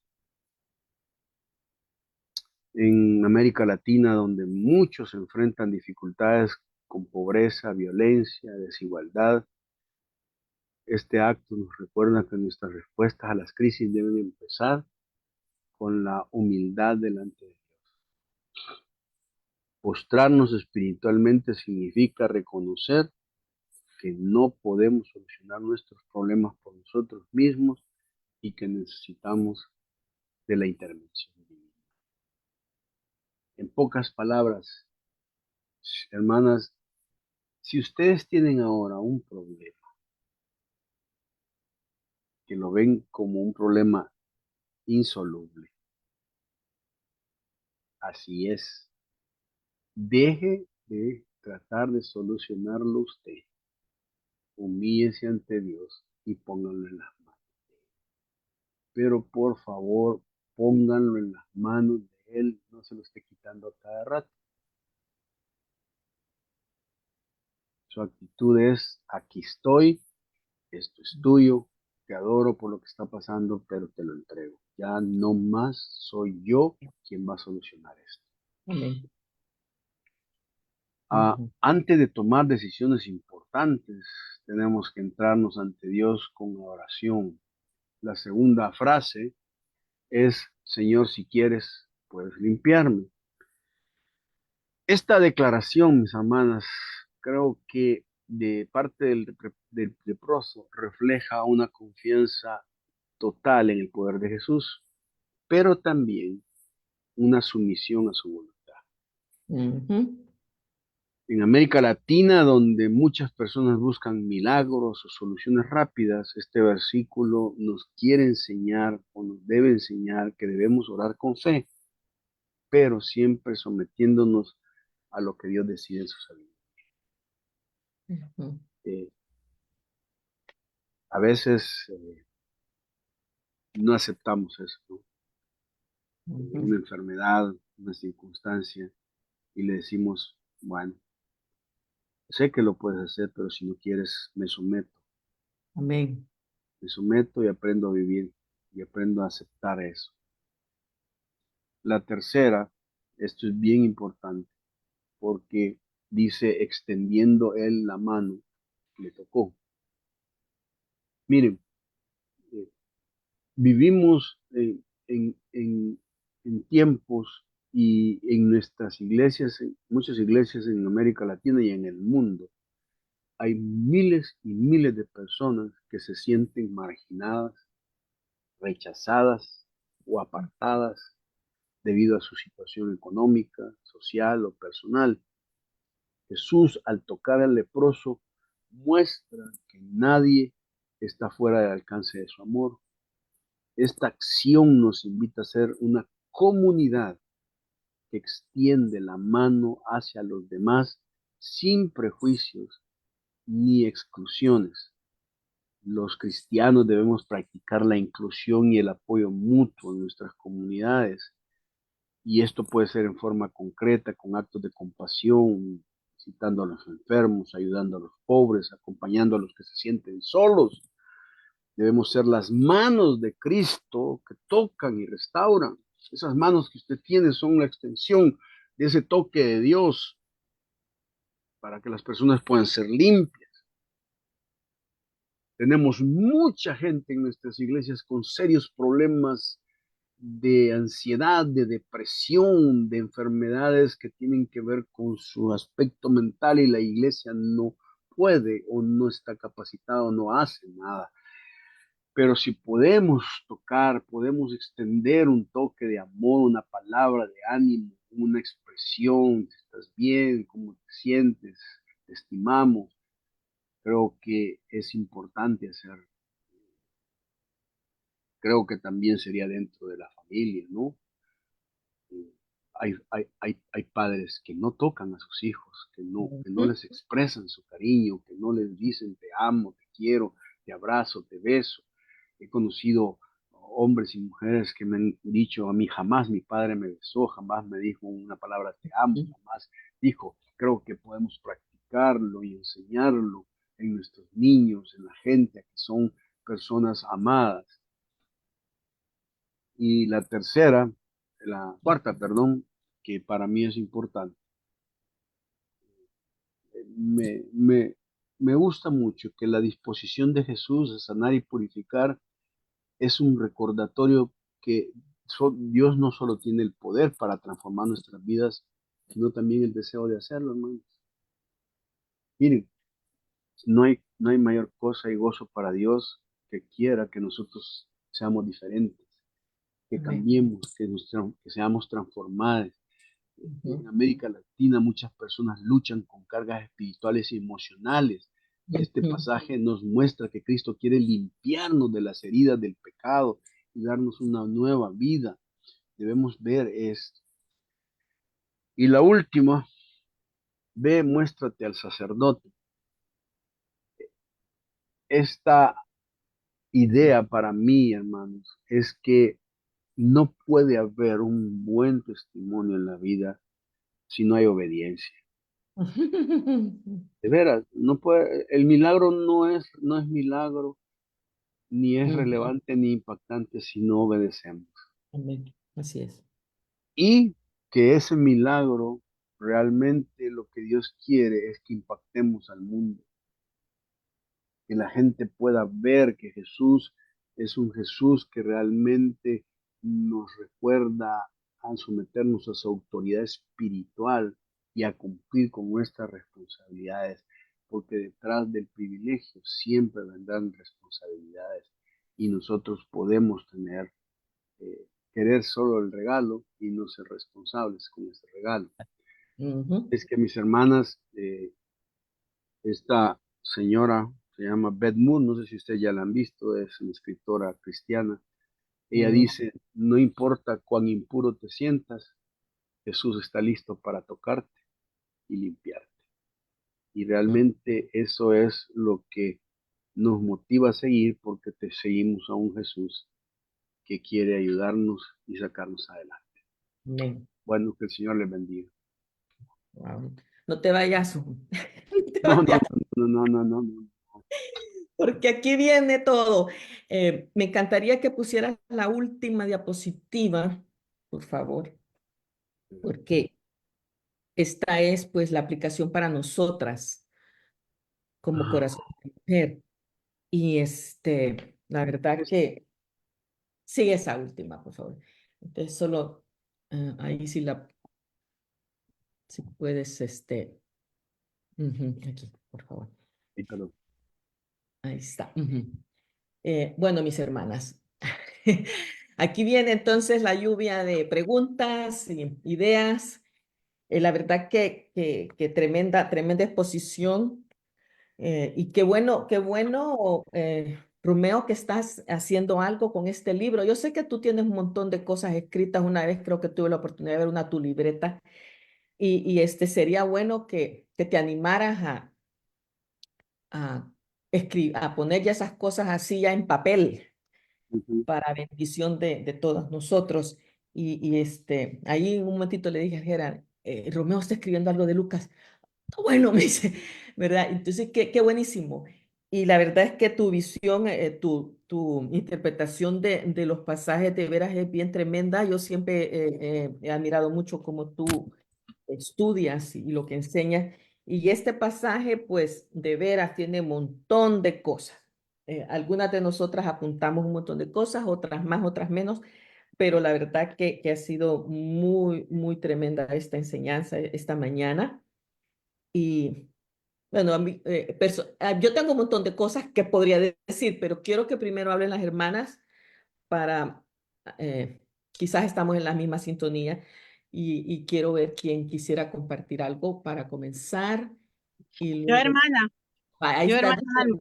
[SPEAKER 1] En América Latina, donde muchos enfrentan dificultades con pobreza, violencia, desigualdad, este acto nos recuerda que nuestras respuestas a las crisis deben empezar con la humildad delante de Dios. Postrarnos espiritualmente significa reconocer que no podemos solucionar nuestros problemas por nosotros mismos y que necesitamos de la intervención divina. En pocas palabras, hermanas, si ustedes tienen ahora un problema, que lo ven como un problema insoluble, así es, deje de tratar de solucionarlo usted, humíllese ante Dios y pónganlo en las manos. Pero por favor, pónganlo en las manos de Él, no se lo esté quitando a cada rato. Su actitud es, aquí estoy, esto es tuyo, te adoro por lo que está pasando, pero te lo entrego. Ya no más soy yo quien va a solucionar esto.
[SPEAKER 2] Amén.
[SPEAKER 1] Antes de tomar decisiones importantes, importantes. Tenemos que entrarnos ante Dios con oración. La segunda frase es, Señor, si quieres, puedes limpiarme. Esta declaración, mis hermanas, creo que de parte del leproso refleja una confianza total en el poder de Jesús, pero también una sumisión a su voluntad.
[SPEAKER 2] Ujú.
[SPEAKER 1] En América Latina, donde muchas personas buscan milagros o soluciones rápidas, este versículo nos quiere enseñar o nos debe enseñar que debemos orar con fe, pero siempre sometiéndonos a lo que Dios decide en su sabiduría.
[SPEAKER 2] Ujú.
[SPEAKER 1] Eh, a veces no aceptamos eso, ¿no?
[SPEAKER 2] Ujú.
[SPEAKER 1] Una enfermedad, una circunstancia, y le decimos, bueno, sé que lo puedes hacer, pero si no quieres,
[SPEAKER 2] Amén.
[SPEAKER 1] me someto y aprendo a vivir y aprendo a aceptar eso. La tercera, esto es bien importante, porque dice, extendiendo él la mano, le tocó. Miren, eh, vivimos en tiempos y en nuestras iglesias, en muchas iglesias en América Latina y en el mundo, hay miles y miles de personas que se sienten marginadas, rechazadas o apartadas debido a su situación económica, social o personal. Jesús, al tocar al leproso, muestra que nadie está fuera del alcance de su amor. Esta acción nos invita a ser una comunidad que extiende la mano hacia los demás sin prejuicios ni exclusiones. Los cristianos debemos practicar la inclusión y el apoyo mutuo en nuestras comunidades. Y esto puede ser en forma concreta, con actos de compasión, visitando a los enfermos, ayudando a los pobres, acompañando a los que se sienten solos. Debemos ser las manos de Cristo que tocan y restauran. Esas manos que usted tiene son la extensión de ese toque de Dios para que las personas puedan ser limpias. Tenemos mucha gente en nuestras iglesias con serios problemas de ansiedad, de depresión, de enfermedades que tienen que ver con su aspecto mental y la iglesia no puede o no está capacitada o no hace nada. Pero si podemos tocar, podemos extender un toque de amor, una palabra de ánimo, una expresión, estás bien, cómo te sientes, te estimamos, creo que es importante hacerlo. Creo que también sería dentro de la familia, ¿no? Hay padres que no tocan a sus hijos, que no
[SPEAKER 2] Ujú.
[SPEAKER 1] les expresan su cariño, que no les dicen te amo, te quiero, te abrazo, te beso. He conocido hombres y mujeres que me han dicho a mí, jamás mi padre me besó, jamás me dijo una palabra te amo, jamás dijo. Creo que podemos practicarlo y enseñarlo en nuestros niños, en la gente, que son personas amadas. Y la cuarta, perdón, que para mí es importante, me, me, me gusta mucho que la disposición de Jesús a sanar y purificar es un recordatorio que Dios no solo tiene el poder para transformar nuestras vidas, sino también el deseo de hacerlo, hermanos. Miren, no hay mayor cosa y gozo para Dios que quiera que nosotros seamos diferentes, que
[SPEAKER 2] Amén.
[SPEAKER 1] cambiemos, que seamos transformados. En
[SPEAKER 2] Ujú.
[SPEAKER 1] América Latina muchas personas luchan con cargas espirituales y emocionales. Este
[SPEAKER 2] Ujú.
[SPEAKER 1] pasaje nos muestra que Cristo quiere limpiarnos de las heridas del pecado y darnos una nueva vida. Debemos ver esto. Y la última, ve, muéstrate al sacerdote. Esta idea para mí, hermanos, es que no puede haber un buen testimonio en la vida si no hay obediencia. De veras, no puede, el milagro no es milagro, ni es
[SPEAKER 2] Ujú.
[SPEAKER 1] relevante ni impactante si no obedecemos.
[SPEAKER 2] Amén. Así es.
[SPEAKER 1] Y que ese milagro realmente lo que Dios quiere es que impactemos al mundo. que la gente pueda ver que Jesús es un Jesús que realmente nos recuerda a someternos a su autoridad espiritual y a cumplir con nuestras responsabilidades, porque detrás del privilegio siempre vendrán responsabilidades y nosotros podemos tener, querer solo el regalo y no ser responsables con ese regalo.
[SPEAKER 2] Ujú.
[SPEAKER 1] Es que mis hermanas, esta señora se llama Beth Moon, no sé si ustedes ya la han visto, es una escritora cristiana. Ella
[SPEAKER 2] Mm,
[SPEAKER 1] dice, no importa cuán impuro te sientas, Jesús está listo para tocarte y limpiarte. Y realmente eso es lo que nos motiva a seguir porque te seguimos a un Jesús que quiere ayudarnos y sacarnos adelante.
[SPEAKER 2] amén.
[SPEAKER 1] Bueno, que el Señor les bendiga.
[SPEAKER 2] Wow. No te vayas, no te
[SPEAKER 1] No, no,
[SPEAKER 2] vayas,
[SPEAKER 1] no, no, no, no, no.
[SPEAKER 2] porque aquí viene todo. Me encantaría que pusieras la última diapositiva, por favor, porque esta es pues la aplicación para nosotras como corazón de mujer. Y la verdad
[SPEAKER 1] Es-
[SPEAKER 2] que sí, esa última, por favor. Entonces, solo ahí sí si puedes, aquí, por favor.
[SPEAKER 1] Ay, perdón.
[SPEAKER 2] Ahí está. Bueno, mis hermanas, aquí viene entonces la lluvia de preguntas y ideas. La verdad que tremenda exposición. Y qué bueno, Romeo, que estás haciendo algo con este libro. Yo sé que tú tienes un montón de cosas escritas. Una vez creo que tuve la oportunidad de ver tu libreta y sería bueno que te animaras a, a poner ya esas cosas así ya en papel
[SPEAKER 1] Ujú,
[SPEAKER 2] para bendición de todos nosotros. Ahí en un momentito le dije a Gerard, Romeo está escribiendo algo de Lucas. Bueno, me dice, ¿verdad? Entonces, qué buenísimo. Y la verdad es que tu visión, tu interpretación de los pasajes de veras es bien tremenda. Yo siempre he admirado mucho cómo tú estudias y lo que enseñas. Y este pasaje, pues, de veras tiene un montón de cosas. Algunas de nosotras apuntamos un montón de cosas, otras más, otras menos, pero la verdad que ha sido muy tremenda esta enseñanza esta mañana. Y bueno, yo tengo un montón de cosas que podría decir, pero quiero que primero hablen las hermanas para, quizás estamos en la misma sintonía y quiero ver quién quisiera compartir algo para comenzar. Y
[SPEAKER 4] Yo,
[SPEAKER 2] luego,
[SPEAKER 4] hermana,
[SPEAKER 2] ahí
[SPEAKER 4] yo,
[SPEAKER 2] está,
[SPEAKER 4] hermana
[SPEAKER 2] dice,
[SPEAKER 4] Alma,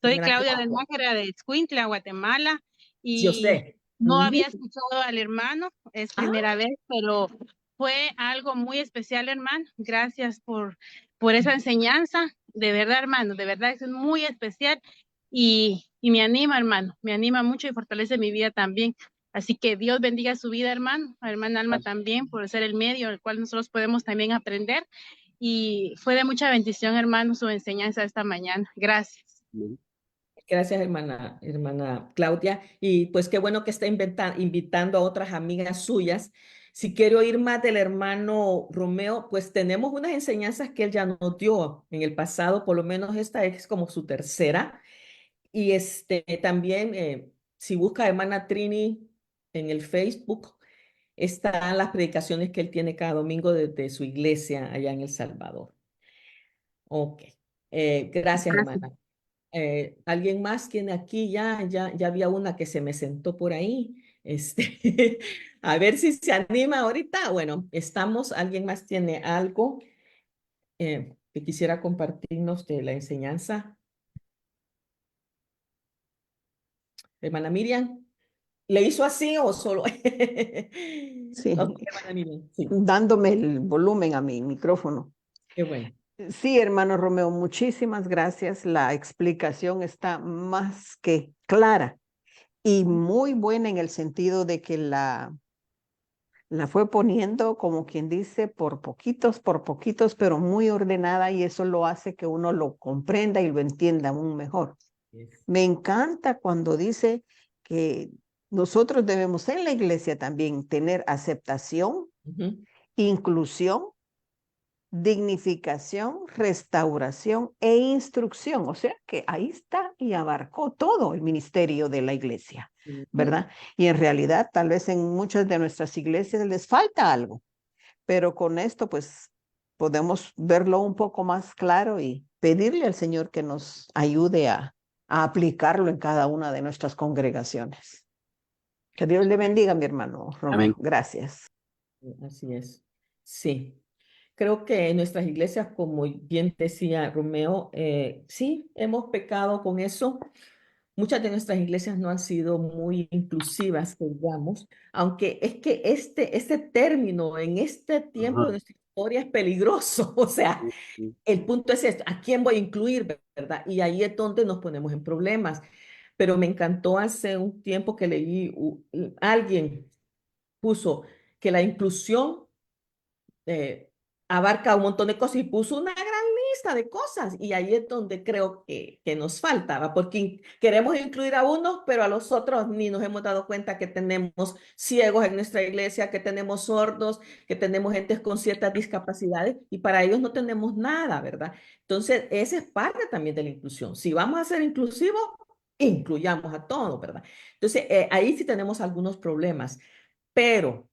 [SPEAKER 4] soy
[SPEAKER 2] hermana
[SPEAKER 4] Claudia del
[SPEAKER 2] Claudia.
[SPEAKER 4] Nájera de Escuintla, Guatemala,
[SPEAKER 2] Yo
[SPEAKER 4] y
[SPEAKER 2] sé.
[SPEAKER 4] no
[SPEAKER 2] Ujú.
[SPEAKER 4] había escuchado al hermano, es
[SPEAKER 2] Ah,
[SPEAKER 4] primera vez, pero fue algo muy especial, hermano. Gracias por esa enseñanza, de verdad, hermano, de verdad es muy especial y me anima, hermano, me anima mucho y fortalece mi vida también. Así que Dios bendiga su vida, hermano, a hermana Alma
[SPEAKER 1] gracias.
[SPEAKER 4] también, por ser el medio al cual nosotros podemos también aprender. Y fue de mucha bendición, hermano, su enseñanza esta mañana. Gracias.
[SPEAKER 1] Amén.
[SPEAKER 2] gracias, hermana Claudia. Y pues qué bueno que está invitando a otras amigas suyas. Si quiero oír más del hermano Romeo, pues tenemos unas enseñanzas que él ya nos dio en el pasado, por lo menos esta es como su tercera. Y también, si busca a hermana Trini en el Facebook, están las predicaciones que él tiene cada domingo desde su iglesia allá en El Salvador. Ok. Gracias,
[SPEAKER 4] Gracias.
[SPEAKER 2] hermana. ¿Alguien más tiene aquí? Ya había una que se me sentó por ahí. A ver si se anima ahorita. Bueno, ¿alguien más tiene algo que quisiera compartirnos de la enseñanza? Hermana Miriam, ¿le hizo así o solo?
[SPEAKER 5] Sí,
[SPEAKER 2] Ok, hermana Miriam, sí,
[SPEAKER 5] dándome el volumen a mi micrófono.
[SPEAKER 2] qué bueno.
[SPEAKER 5] Sí, hermano Romeo, muchísimas gracias. La explicación está más que clara y muy buena en el sentido de que la fue poniendo, como quien dice, por poquitos, pero muy ordenada y eso lo hace que uno lo comprenda y lo entienda aún mejor.
[SPEAKER 2] Yes.
[SPEAKER 5] Me encanta cuando dice que nosotros debemos en la iglesia también tener aceptación,
[SPEAKER 2] Ujú.
[SPEAKER 5] inclusión dignificación, restauración e instrucción. O sea que ahí está y abarcó todo el ministerio de la iglesia, ¿verdad? Y en realidad tal vez en muchas de nuestras iglesias les falta algo, pero con esto pues podemos verlo un poco más claro y pedirle al Señor que nos ayude a aplicarlo en cada una de nuestras congregaciones. Que Dios le bendiga, mi hermano Romeo.
[SPEAKER 1] Amén.
[SPEAKER 5] Gracias.
[SPEAKER 2] Así es. Sí. Creo que en nuestras iglesias, como bien decía Romeo, sí, hemos pecado con eso. Muchas de nuestras iglesias no han sido muy inclusivas, que digamos, aunque es que este término en este tiempo
[SPEAKER 1] Ajá.
[SPEAKER 2] de nuestra historia es peligroso. O sea,
[SPEAKER 1] Sí, sí.
[SPEAKER 2] el punto es esto, ¿a quién voy a incluir, verdad? Y ahí es donde nos ponemos en problemas. Pero me encantó hace un tiempo que leí, alguien puso que la inclusión eh, abarca un montón de cosas y puso una gran lista de cosas y ahí es donde creo que nos faltaba, porque queremos incluir a unos, pero a los otros ni nos hemos dado cuenta que tenemos ciegos en nuestra iglesia, que tenemos sordos, que tenemos gentes con ciertas discapacidades y para ellos no tenemos nada, ¿verdad? Entonces, esa es parte también de la inclusión. Si vamos a ser inclusivos, incluyamos a todos, ¿verdad? Entonces, ahí sí tenemos algunos problemas, pero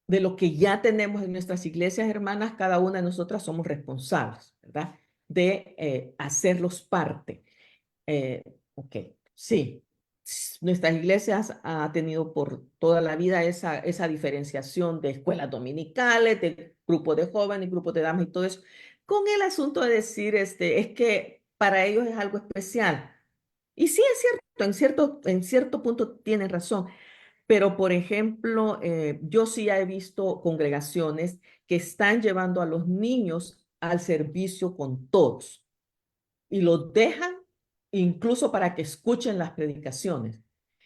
[SPEAKER 2] de lo que ya tenemos en nuestras iglesias hermanas, cada una de nosotras somos responsables, ¿verdad? De hacerlos parte. Ok, sí. Nuestras iglesias ha tenido por toda la vida esa diferenciación de escuelas dominicales, de grupos de jóvenes, grupos de damas y todo eso, con el asunto de decir, es que para ellos es algo especial. Y sí es cierto, en cierto punto tienen razón, pero, por ejemplo, yo sí he visto congregaciones que están llevando a los niños al servicio con todos y los dejan incluso para que escuchen las predicaciones.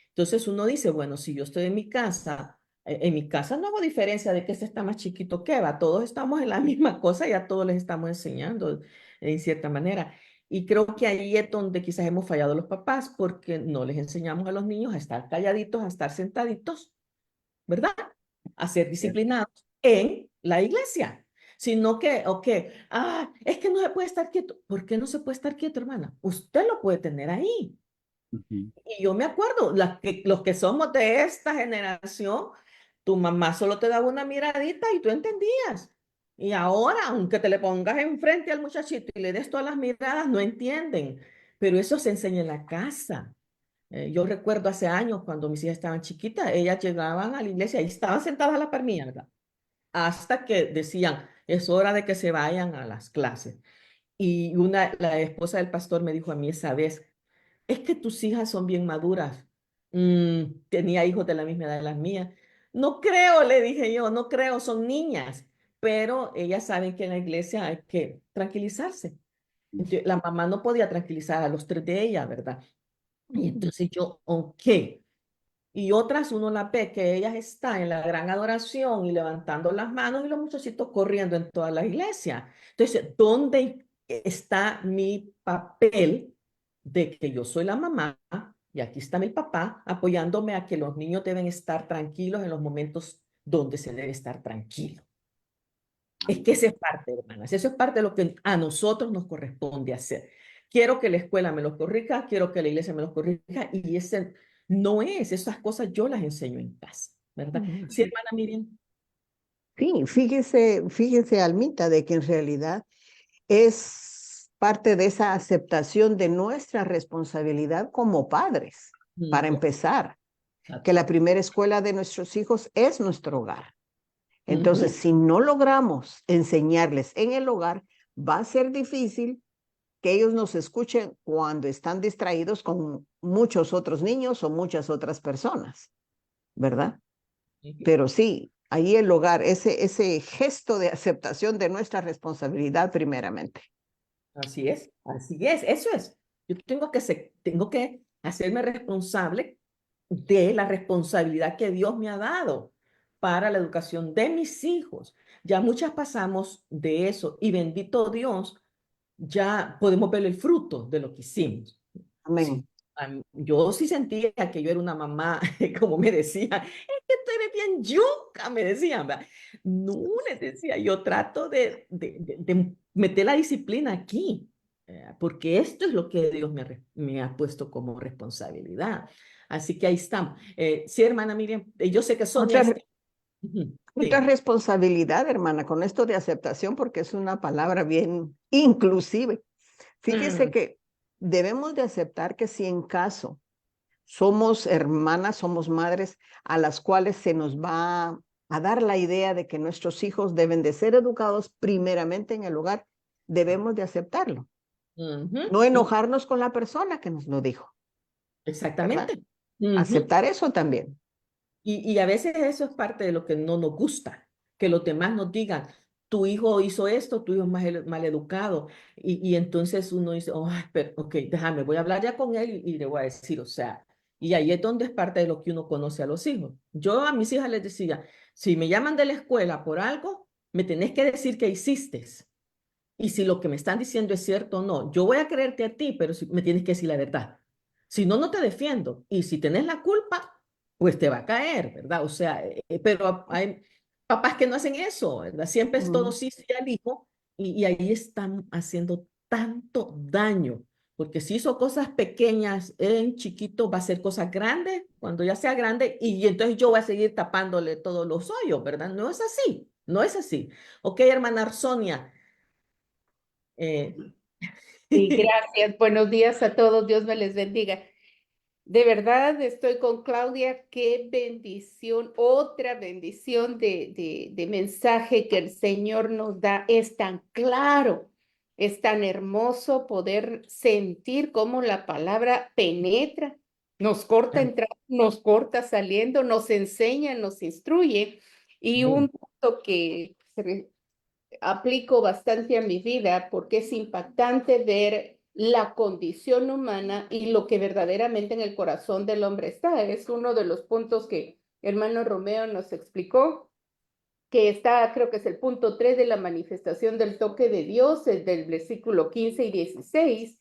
[SPEAKER 2] Entonces uno dice, bueno, si yo estoy en mi casa no hago diferencia de que este está más chiquito que va, todos estamos en la misma cosa y a todos les estamos enseñando en cierta manera. Y creo que ahí es donde quizás hemos fallado los papás porque no les enseñamos a los niños a estar calladitos, a estar sentaditos, ¿verdad? A ser disciplinados en la iglesia, sino que, ok, es que no se puede estar quieto. ¿Por qué no se puede estar quieto, hermana? Usted lo puede tener ahí.
[SPEAKER 1] Ujú.
[SPEAKER 2] Y yo me acuerdo, los que somos de esta generación, tu mamá solo te daba una miradita y tú entendías. Y ahora, aunque te le pongas enfrente al muchachito y le des todas las miradas, no entienden. Pero eso se enseña en la casa. Yo recuerdo hace años cuando mis hijas estaban chiquitas, ellas llegaban a la iglesia y estaban sentadas a la par mía, ¿verdad? Hasta que decían, es hora de que se vayan a las clases. Y la esposa del pastor me dijo a mí esa vez, es que tus hijas son bien maduras. Tenía hijos de la misma edad de las mías. No creo, le dije yo, no creo, son niñas, pero ellas saben que en la iglesia hay que tranquilizarse. Entonces, la mamá no podía tranquilizar a los tres de ellas, ¿verdad? Y entonces yo, ok. Y otras uno la ve que ellas están en la gran adoración y levantando las manos y los muchachitos corriendo en toda la iglesia. Entonces, ¿dónde está mi papel de que yo soy la mamá y aquí está mi papá apoyándome a que los niños deben estar tranquilos en los momentos donde se debe estar tranquilo? Es que esa es parte, hermanas, eso es parte de lo que a nosotros nos corresponde hacer. Quiero que la escuela me lo corrija, quiero que la iglesia me lo corrija, y ese no es, esas cosas yo las enseño en casa, ¿verdad? Sí, hermana Miriam.
[SPEAKER 5] Sí, fíjese, Almita, de que en realidad es parte de esa aceptación de nuestra responsabilidad como padres, para empezar, que la primera escuela de nuestros hijos es nuestro hogar. Entonces, si no logramos enseñarles en el hogar, va a ser difícil que ellos nos escuchen cuando están distraídos con muchos otros niños o muchas otras personas, ¿verdad? Pero sí, ahí el hogar, ese gesto de aceptación de nuestra responsabilidad primeramente.
[SPEAKER 2] Así es, eso es. Yo tengo que hacerme responsable de la responsabilidad que Dios me ha dado para la educación de mis hijos. Ya muchas pasamos de eso y bendito Dios, ya podemos ver el fruto de lo que hicimos.
[SPEAKER 5] Amén.
[SPEAKER 2] Sí, Yo sí sentía que yo era una mamá, como me decía, es que tú eres bien yuca, me decían, ¿verdad? No, les decía, yo trato de meter la disciplina aquí, porque esto es lo que Dios me ha puesto como responsabilidad. Así que ahí estamos. Sí, hermana Miriam, yo sé que Sonia
[SPEAKER 5] Otra,
[SPEAKER 2] está... Ujú,
[SPEAKER 5] otra
[SPEAKER 2] sí.
[SPEAKER 5] responsabilidad, hermana, con esto de aceptación, porque es una palabra bien inclusive. Fíjese
[SPEAKER 2] Mm,
[SPEAKER 5] que debemos de aceptar que si en caso somos hermanas, somos madres a las cuales se nos va a dar la idea de que nuestros hijos deben de ser educados primeramente en el hogar, debemos de aceptarlo.
[SPEAKER 2] ujú,
[SPEAKER 5] No enojarnos con la persona que nos lo dijo, ¿verdad?
[SPEAKER 2] exactamente. Ujú.
[SPEAKER 5] Aceptar eso también.
[SPEAKER 2] Y a veces eso es parte de lo que no nos gusta, que los demás nos digan, tu hijo hizo esto, tu hijo es mal educado. Y entonces uno dice, oh, pero, ok, déjame, voy a hablar ya con él y le voy a decir, o sea, y ahí es donde es parte de lo que uno conoce a los hijos. Yo a mis hijas les decía, si me llaman de la escuela por algo, me tenés que decir que hiciste. Y si lo que me están diciendo es cierto o no, yo voy a creerte a ti, pero me tienes que decir la verdad. Si no, no te defiendo. Y si tenés la culpa, pues te va a caer, ¿verdad? O sea, pero hay papás que no hacen eso, ¿verdad? Siempre es todo
[SPEAKER 5] Mm.
[SPEAKER 2] sí, sí al hijo y ahí están haciendo tanto daño. Porque si hizo cosas pequeñas en chiquito, va a hacer cosas grandes cuando ya sea grande y entonces yo voy a seguir tapándole todos los hoyos, ¿verdad? No es así, no es así. Ok, hermana Sonia. Eh,
[SPEAKER 6] Sí, gracias. Buenos días a todos. Dios me les bendiga. De verdad estoy con Claudia. Qué bendición, otra bendición de mensaje que el Señor nos da. Es tan claro, es tan hermoso poder sentir cómo la palabra penetra, nos corta entrando, nos corta saliendo, nos enseña, nos instruye. Y un punto que aplico bastante a mi vida porque es impactante ver la condición humana y lo que verdaderamente en el corazón del hombre está. Es uno de los puntos que hermano Romeo nos explicó, que está, creo que es el punto 3 de la manifestación del toque de Dios, es del versículo 15 y 16,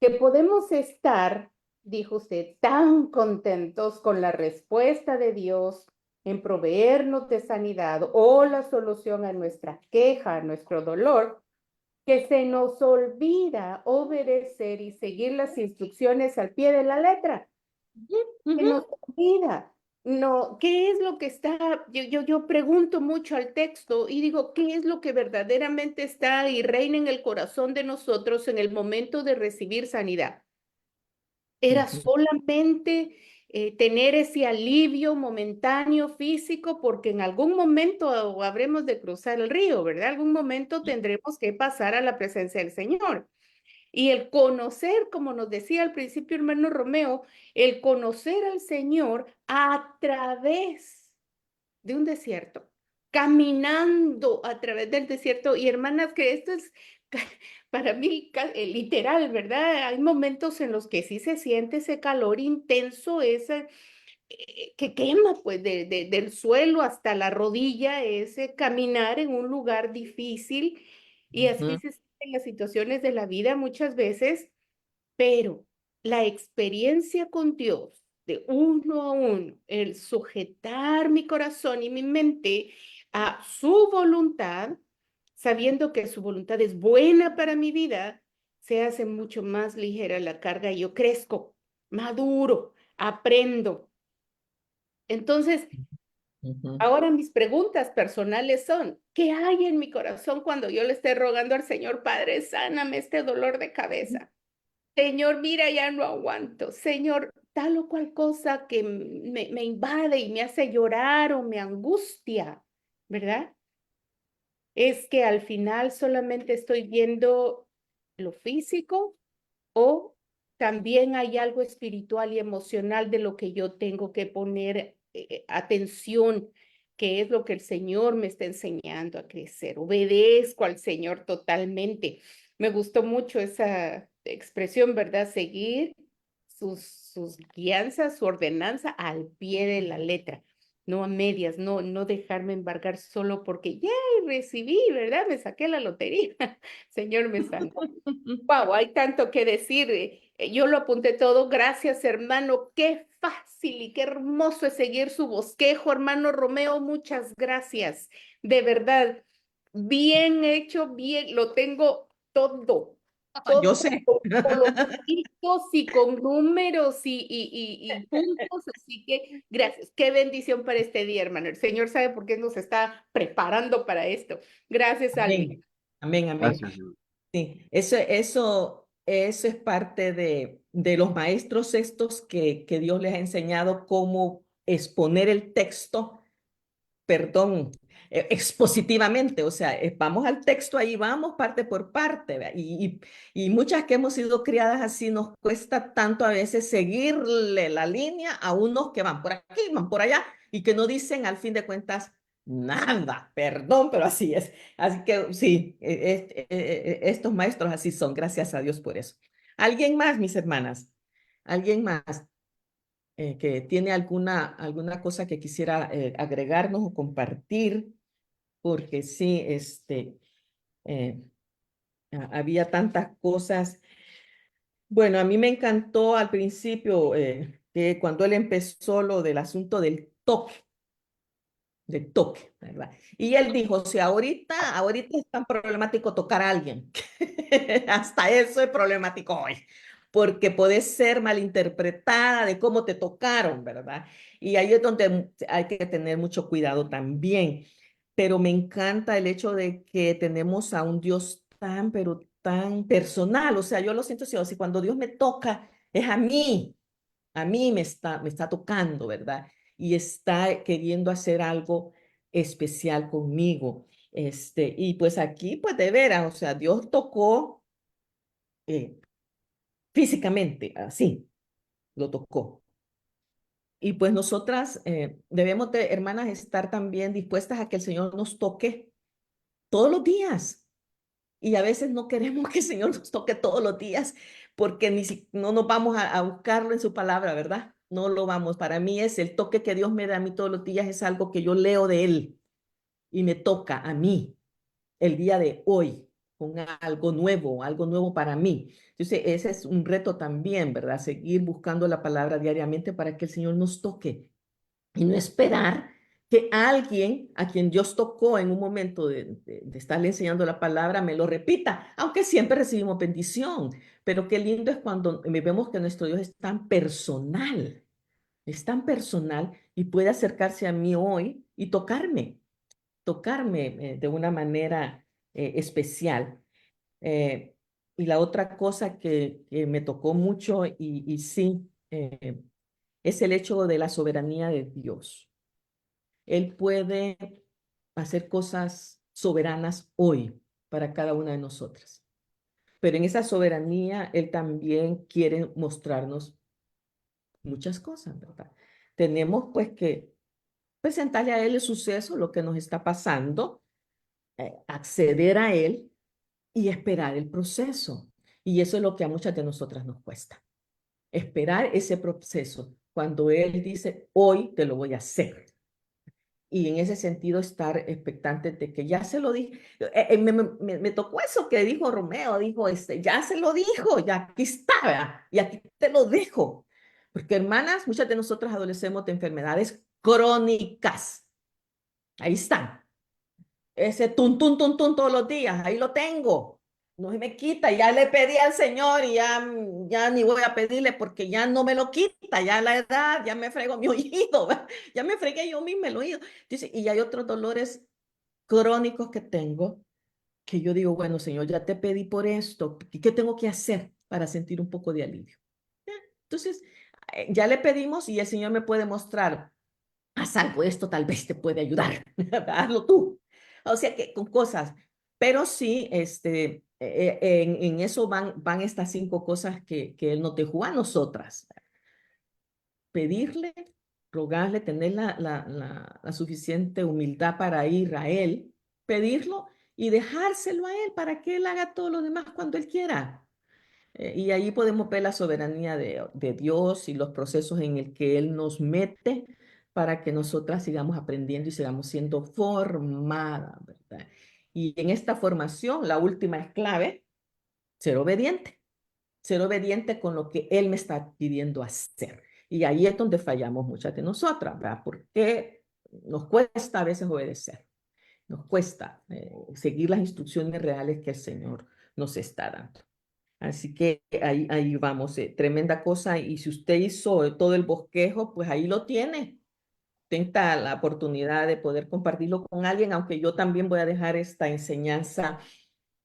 [SPEAKER 6] que podemos estar, dijo usted, tan contentos con la respuesta de Dios en proveernos de sanidad o la solución a nuestra queja, a nuestro dolor, que se nos olvida obedecer y seguir las instrucciones al pie de la letra. Se nos olvida. No, ¿qué es lo que está? Yo pregunto mucho al texto y digo, ¿qué es lo que verdaderamente está y reina en el corazón de nosotros en el momento de recibir sanidad? Era solamente tener ese alivio momentáneo físico, porque en algún momento habremos de cruzar el río, ¿verdad? Algún momento tendremos que pasar a la presencia del Señor. Y el conocer, como nos decía al principio hermano Romeo, el conocer al Señor a través de un desierto, caminando a través del desierto. Y hermanas, que esto es para mí literal, ¿verdad? Hay momentos en los que sí se siente ese calor intenso, ese que quema, pues, del suelo hasta la rodilla, ese caminar en un lugar difícil. Y así se sienten las situaciones de la vida muchas veces, pero la experiencia con Dios, de uno a uno, el sujetar mi corazón y mi mente a su voluntad, sabiendo que su voluntad es buena para mi vida, se hace mucho más ligera la carga y yo crezco, maduro, aprendo. Entonces, ahora mis preguntas personales son, ¿qué hay en mi corazón cuando yo le esté rogando al Señor, Padre, sáname este dolor de cabeza? Señor, mira, ya no aguanto. Señor, tal o cual cosa que me invade y me hace llorar o me angustia, ¿verdad? Es que al final solamente estoy viendo lo físico o también hay algo espiritual y emocional de lo que yo tengo que poner atención, que es lo que el Señor me está enseñando a crecer. Obedezco al Señor totalmente. Me gustó mucho esa expresión, ¿verdad? Seguir sus guianzas, su ordenanza al pie de la letra, no a medias, no dejarme embargar solo porque ya recibí, ¿verdad? Me saqué la lotería. Señor me sanó. Wow, hay tanto que decir Yo lo apunté todo. Gracias, hermano. Qué fácil y qué hermoso es seguir su bosquejo, hermano Romeo. Muchas gracias. De verdad, bien hecho, bien, lo tengo todo.
[SPEAKER 2] Yo
[SPEAKER 6] Todo
[SPEAKER 2] sé.
[SPEAKER 6] con colorcitos y con números y puntos. Así que gracias. Qué bendición para este día, hermano. El Señor sabe por qué nos está preparando para esto. Gracias, Almi.
[SPEAKER 2] Amén, amén, amén.
[SPEAKER 1] Gracias, hermano.
[SPEAKER 2] Sí, eso es parte de los maestros estos que Dios les ha enseñado cómo exponer el texto, perdón, expositivamente, o sea, vamos al texto, ahí vamos parte por parte, ¿verdad? Y muchas que hemos sido criadas así nos cuesta tanto a veces seguirle la línea a unos que van por aquí, van por allá y que no dicen al fin de cuentas nada, perdón, pero así es. Así que sí, estos maestros así son, gracias a Dios por eso. ¿Alguien más, mis hermanas? ¿Alguien más? Que tiene alguna cosa que quisiera agregarnos o compartir, porque sí, había tantas cosas. Bueno, a mí me encantó al principio que cuando él empezó lo del asunto del toque, ¿verdad? Y él dijo, si ahorita es tan problemático tocar a alguien, hasta eso es problemático hoy, porque puede ser malinterpretada de cómo te tocaron, ¿verdad? Y ahí es donde hay que tener mucho cuidado también. Pero me encanta el hecho de que tenemos a un Dios tan, pero tan personal. O sea, yo lo siento así, cuando Dios me toca, es a mí me está tocando, ¿verdad? Y está queriendo hacer algo especial conmigo. Y pues aquí, pues de veras, o sea, Dios tocó eh, físicamente, así, lo tocó. Y pues nosotras debemos de, hermanas, estar también dispuestas a que el Señor nos toque todos los días. Y a veces no queremos que el Señor nos toque todos los días porque no nos vamos a buscarlo en su palabra, ¿verdad? No lo vamos. Para mí es el toque que Dios me da a mí todos los días, es algo que yo leo de Él y me toca a mí el día de hoy con algo nuevo para mí. Entonces, ese es un reto también, ¿verdad? Seguir buscando la palabra diariamente para que el Señor nos toque y no esperar que alguien a quien Dios tocó en un momento de estarle enseñando la palabra me lo repita, aunque siempre recibimos bendición. Pero qué lindo es cuando vemos que nuestro Dios es tan personal y puede acercarse a mí hoy y tocarme de una manera especial. Eh, y la otra cosa que me tocó mucho y sí, es el hecho de la soberanía de Dios. Él puede hacer cosas soberanas hoy para cada una de nosotras. Pero en esa soberanía, Él también quiere mostrarnos muchas cosas, ¿verdad? Tenemos pues que presentarle a Él el suceso, lo que nos está pasando, acceder a Él y esperar el proceso. Y eso es lo que a muchas de nosotras nos cuesta. Esperar ese proceso cuando Él dice, hoy te lo voy a hacer. Y en ese sentido estar expectante de que ya se lo dije. Me tocó eso que dijo Romeo, dijo, ya se lo dijo, ya aquí está, ¿verdad? Y aquí te lo dejo. Porque hermanas, muchas de nosotras adolecemos de enfermedades crónicas. Ahí están. Ese tun, tun, tun, tun todos los días, ahí lo tengo. No se me quita, ya le pedí al Señor y ya ni voy a pedirle porque ya no me lo quita, ya la edad, ya me frego mi oído, ya me fregué yo mismo el oído. Dice, y hay otros dolores crónicos que tengo que yo digo, bueno, Señor, ya te pedí por esto, ¿y qué tengo que hacer para sentir un poco de alivio? ¿Ya? Entonces, ya le pedimos y el Señor me puede mostrar, haz algo, esto tal vez te puede ayudar, hazlo tú. O sea que con cosas, pero sí, en eso van estas 5 cosas que Él nos dejó a nosotras. Pedirle, rogarle, tener la suficiente humildad para ir a Él, pedirlo y dejárselo a Él para que Él haga todo lo demás cuando Él quiera. Y ahí podemos ver la soberanía de Dios y los procesos en el que Él nos mete para que nosotras sigamos aprendiendo y sigamos siendo formadas, ¿verdad? Y en esta formación, la última es clave, ser obediente. ser obediente con lo que Él me está pidiendo hacer. Y ahí es donde fallamos muchas de nosotras, ¿verdad? Porque nos cuesta a veces obedecer, nos cuesta seguir las instrucciones reales que el Señor nos está dando. Así que ahí vamos, tremenda cosa. Y si usted hizo todo el bosquejo, pues ahí lo tiene. Tenga la oportunidad de poder compartirlo con alguien, aunque yo también voy a dejar esta enseñanza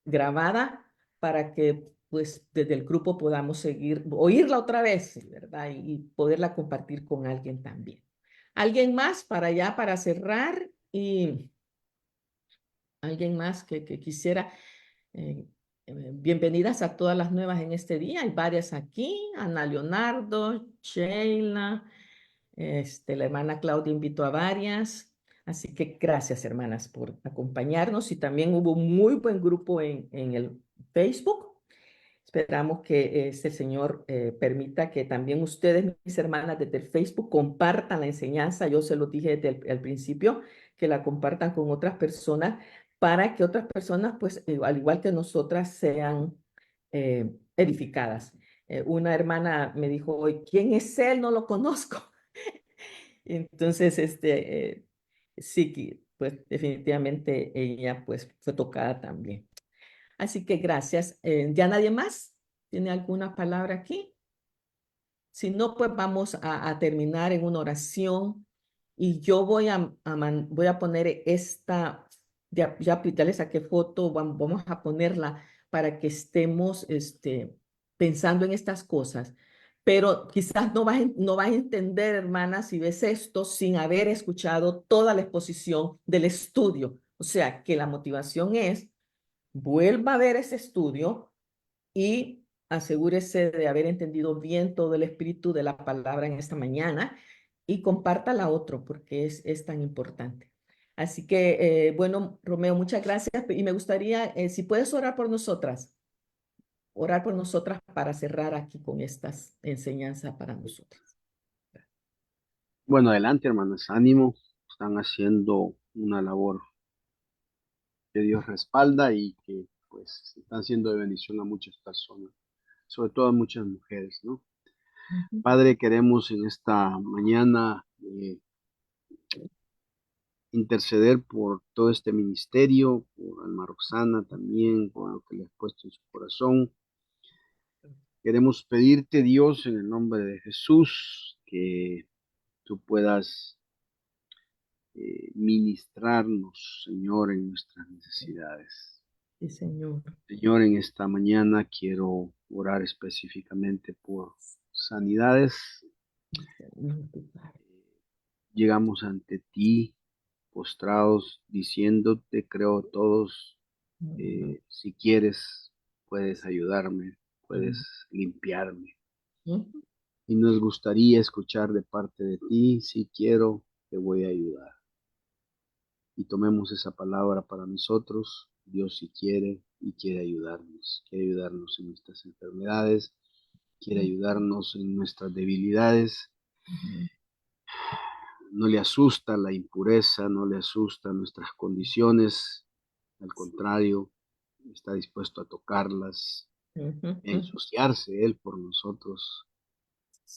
[SPEAKER 2] grabada para que pues desde el grupo podamos seguir, oírla otra vez, ¿verdad? Y poderla compartir con alguien también. ¿Alguien más para allá, para cerrar? Y alguien más que quisiera. eh, Bienvenidas a todas las nuevas en este día. Hay varias aquí. Ana Leonardo, Sheila, la hermana Claudia invitó a varias. Así que gracias, hermanas, por acompañarnos. Y también hubo muy buen grupo en el Facebook. Esperamos que el Señor permita que también ustedes, mis hermanas, desde el Facebook compartan la enseñanza. Yo se lo dije desde el principio, que la compartan con otras personas para que otras personas, pues, al igual que nosotras, sean edificadas. Una hermana me dijo hoy, ¿quién es él? No lo conozco. Entonces, sí, pues definitivamente ella, pues, fue tocada también. Así que gracias. ¿Ya nadie más tiene alguna palabra aquí? Si no, pues vamos a terminar en una oración y yo voy a poner esta, ya le saqué foto, vamos a ponerla para que estemos pensando en estas cosas. Pero quizás no vas a entender, hermana, si ves esto sin haber escuchado toda la exposición del estudio. O sea, que la motivación es vuelva a ver ese estudio y asegúrese de haber entendido bien todo el espíritu de la palabra en esta mañana y compártala a otro porque es tan importante. Así que, bueno, Romeo, muchas gracias y me gustaría, si puedes orar por nosotras para cerrar aquí con estas enseñanzas para nosotras.
[SPEAKER 1] Bueno, adelante, hermanas, ánimo. Están haciendo una labor que Dios respalda y que pues están siendo de bendición a muchas personas, sobre todo a muchas mujeres, ¿no?
[SPEAKER 2] Ujú.
[SPEAKER 1] Padre, queremos en esta mañana interceder por todo este ministerio, por Alma Roxana también, por lo que le has puesto en su corazón. Queremos pedirte, Dios, en el nombre de Jesús, que tú puedas ministrarnos, Señor, en nuestras necesidades.
[SPEAKER 2] Sí, Señor.
[SPEAKER 1] Señor, en esta mañana quiero orar específicamente por sanidades.
[SPEAKER 2] Señor, tu Padre.
[SPEAKER 1] Llegamos ante ti postrados, diciéndote, creo todos, si quieres, puedes ayudarme, puedes limpiarme.
[SPEAKER 2] Ujú.
[SPEAKER 1] Y nos gustaría escuchar de parte de ti, si quiero, te voy a ayudar. Y tomemos esa palabra para nosotros. Dios si quiere y quiere ayudarnos en nuestras enfermedades, quiere ayudarnos en nuestras debilidades.
[SPEAKER 2] Ujú.
[SPEAKER 1] No le asusta la impureza, no le asusta nuestras condiciones, al contrario, está dispuesto a tocarlas,
[SPEAKER 2] Ujú.
[SPEAKER 1] a ensuciarse Él por nosotros.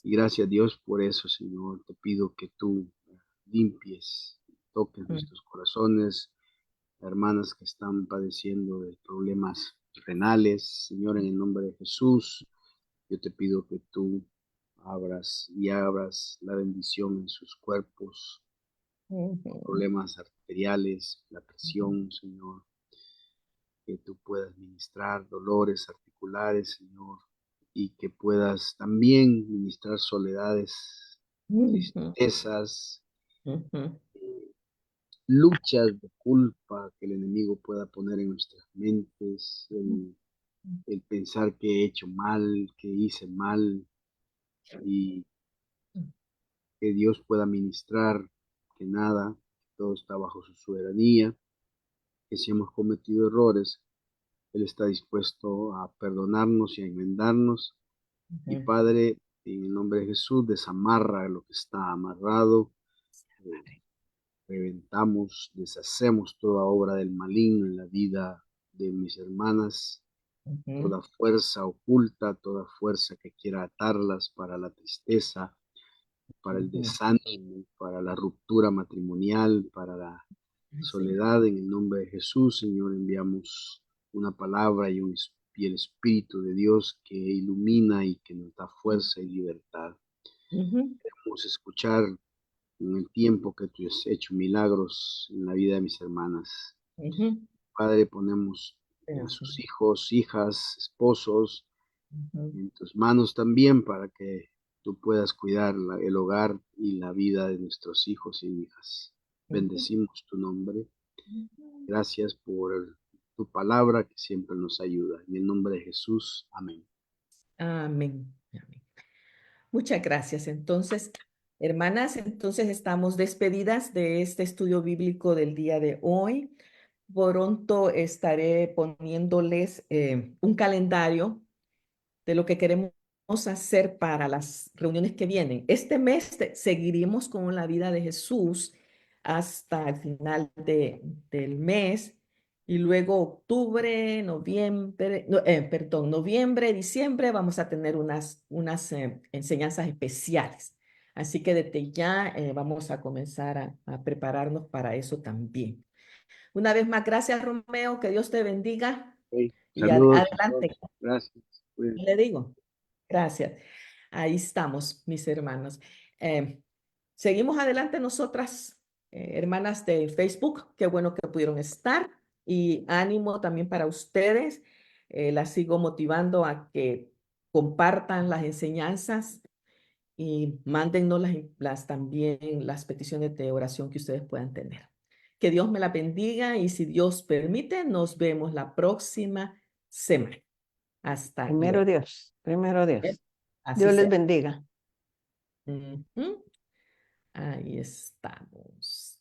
[SPEAKER 1] Y gracias a Dios por eso, Señor, te pido que tú limpies, toques nuestros corazones, hermanas que están padeciendo de problemas renales, Señor, en el nombre de Jesús, yo te pido que tú abras la bendición en sus cuerpos,
[SPEAKER 2] Ujú.
[SPEAKER 1] problemas arteriales, la presión, Señor, que tú puedas ministrar dolores articulares, Señor, y que puedas también ministrar soledades,
[SPEAKER 2] Ujú.
[SPEAKER 1] tristezas,
[SPEAKER 2] Ujú.
[SPEAKER 1] luchas de culpa que el enemigo pueda poner en nuestras mentes, el pensar que he hecho mal, que hice mal, y que Dios pueda ministrar que nada, todo está bajo su soberanía, que si hemos cometido errores, Él está dispuesto a perdonarnos y a enmendarnos. Y
[SPEAKER 2] Ujú.
[SPEAKER 1] Padre, en el nombre de Jesús, desamarra lo que está amarrado, eh, reventamos, deshacemos toda obra del maligno en la vida de mis hermanas,
[SPEAKER 2] Ujú,
[SPEAKER 1] toda fuerza oculta, toda fuerza que quiera atarlas para la tristeza, para el
[SPEAKER 2] ujú.
[SPEAKER 1] desánimo, para la ruptura matrimonial, para la
[SPEAKER 2] Ay, Señor.
[SPEAKER 1] soledad. En el nombre de Jesús, Señor, enviamos una palabra y el Espíritu de Dios que ilumina y que nos da fuerza y libertad.
[SPEAKER 2] Ujú,
[SPEAKER 1] Queremos escuchar en el tiempo que tú has hecho milagros en la vida de mis hermanas.
[SPEAKER 2] ujú.
[SPEAKER 1] Padre, ponemos a
[SPEAKER 2] Gracias.
[SPEAKER 1] sus hijos, hijas, esposos
[SPEAKER 2] Ujú,
[SPEAKER 1] en tus manos también para que tú puedas cuidar el hogar y la vida de nuestros hijos y hijas.
[SPEAKER 2] ujú,
[SPEAKER 1] Bendecimos tu nombre.
[SPEAKER 2] ujú.
[SPEAKER 1] Gracias por tu palabra que siempre nos ayuda. En el nombre de Jesús, amén.
[SPEAKER 2] Amén. Amén. Muchas gracias. Entonces, hermanas, entonces estamos despedidas de este estudio bíblico del día de hoy. Pronto estaré poniéndoles un calendario de lo que queremos hacer para las reuniones que vienen. Este mes seguiremos con la vida de Jesús hasta el final del mes y luego octubre, noviembre, perdón, noviembre, diciembre vamos a tener unas enseñanzas especiales. Así que desde ya vamos a comenzar a prepararnos para eso también. Una vez más, gracias, Romeo, que Dios te bendiga
[SPEAKER 1] Ok,
[SPEAKER 2] y
[SPEAKER 1] saludos a
[SPEAKER 2] adelante,
[SPEAKER 1] todos. Gracias. Cuídense.
[SPEAKER 2] le digo. Gracias. Ahí estamos, mis hermanos. Seguimos adelante nosotras, hermanas de Facebook. Qué bueno que pudieron estar. Y ánimo también para ustedes. Las sigo motivando a que compartan las enseñanzas y mándennos también las peticiones de oración que ustedes puedan tener. Que Dios me la bendiga y si Dios permite, nos vemos la próxima semana. Hasta
[SPEAKER 5] Primero
[SPEAKER 2] luego.
[SPEAKER 5] Dios, primero
[SPEAKER 2] ¿Eh?
[SPEAKER 5] Dios.
[SPEAKER 2] Así
[SPEAKER 5] Dios les
[SPEAKER 2] sea.
[SPEAKER 5] bendiga.
[SPEAKER 2] Ujú. Ahí estamos.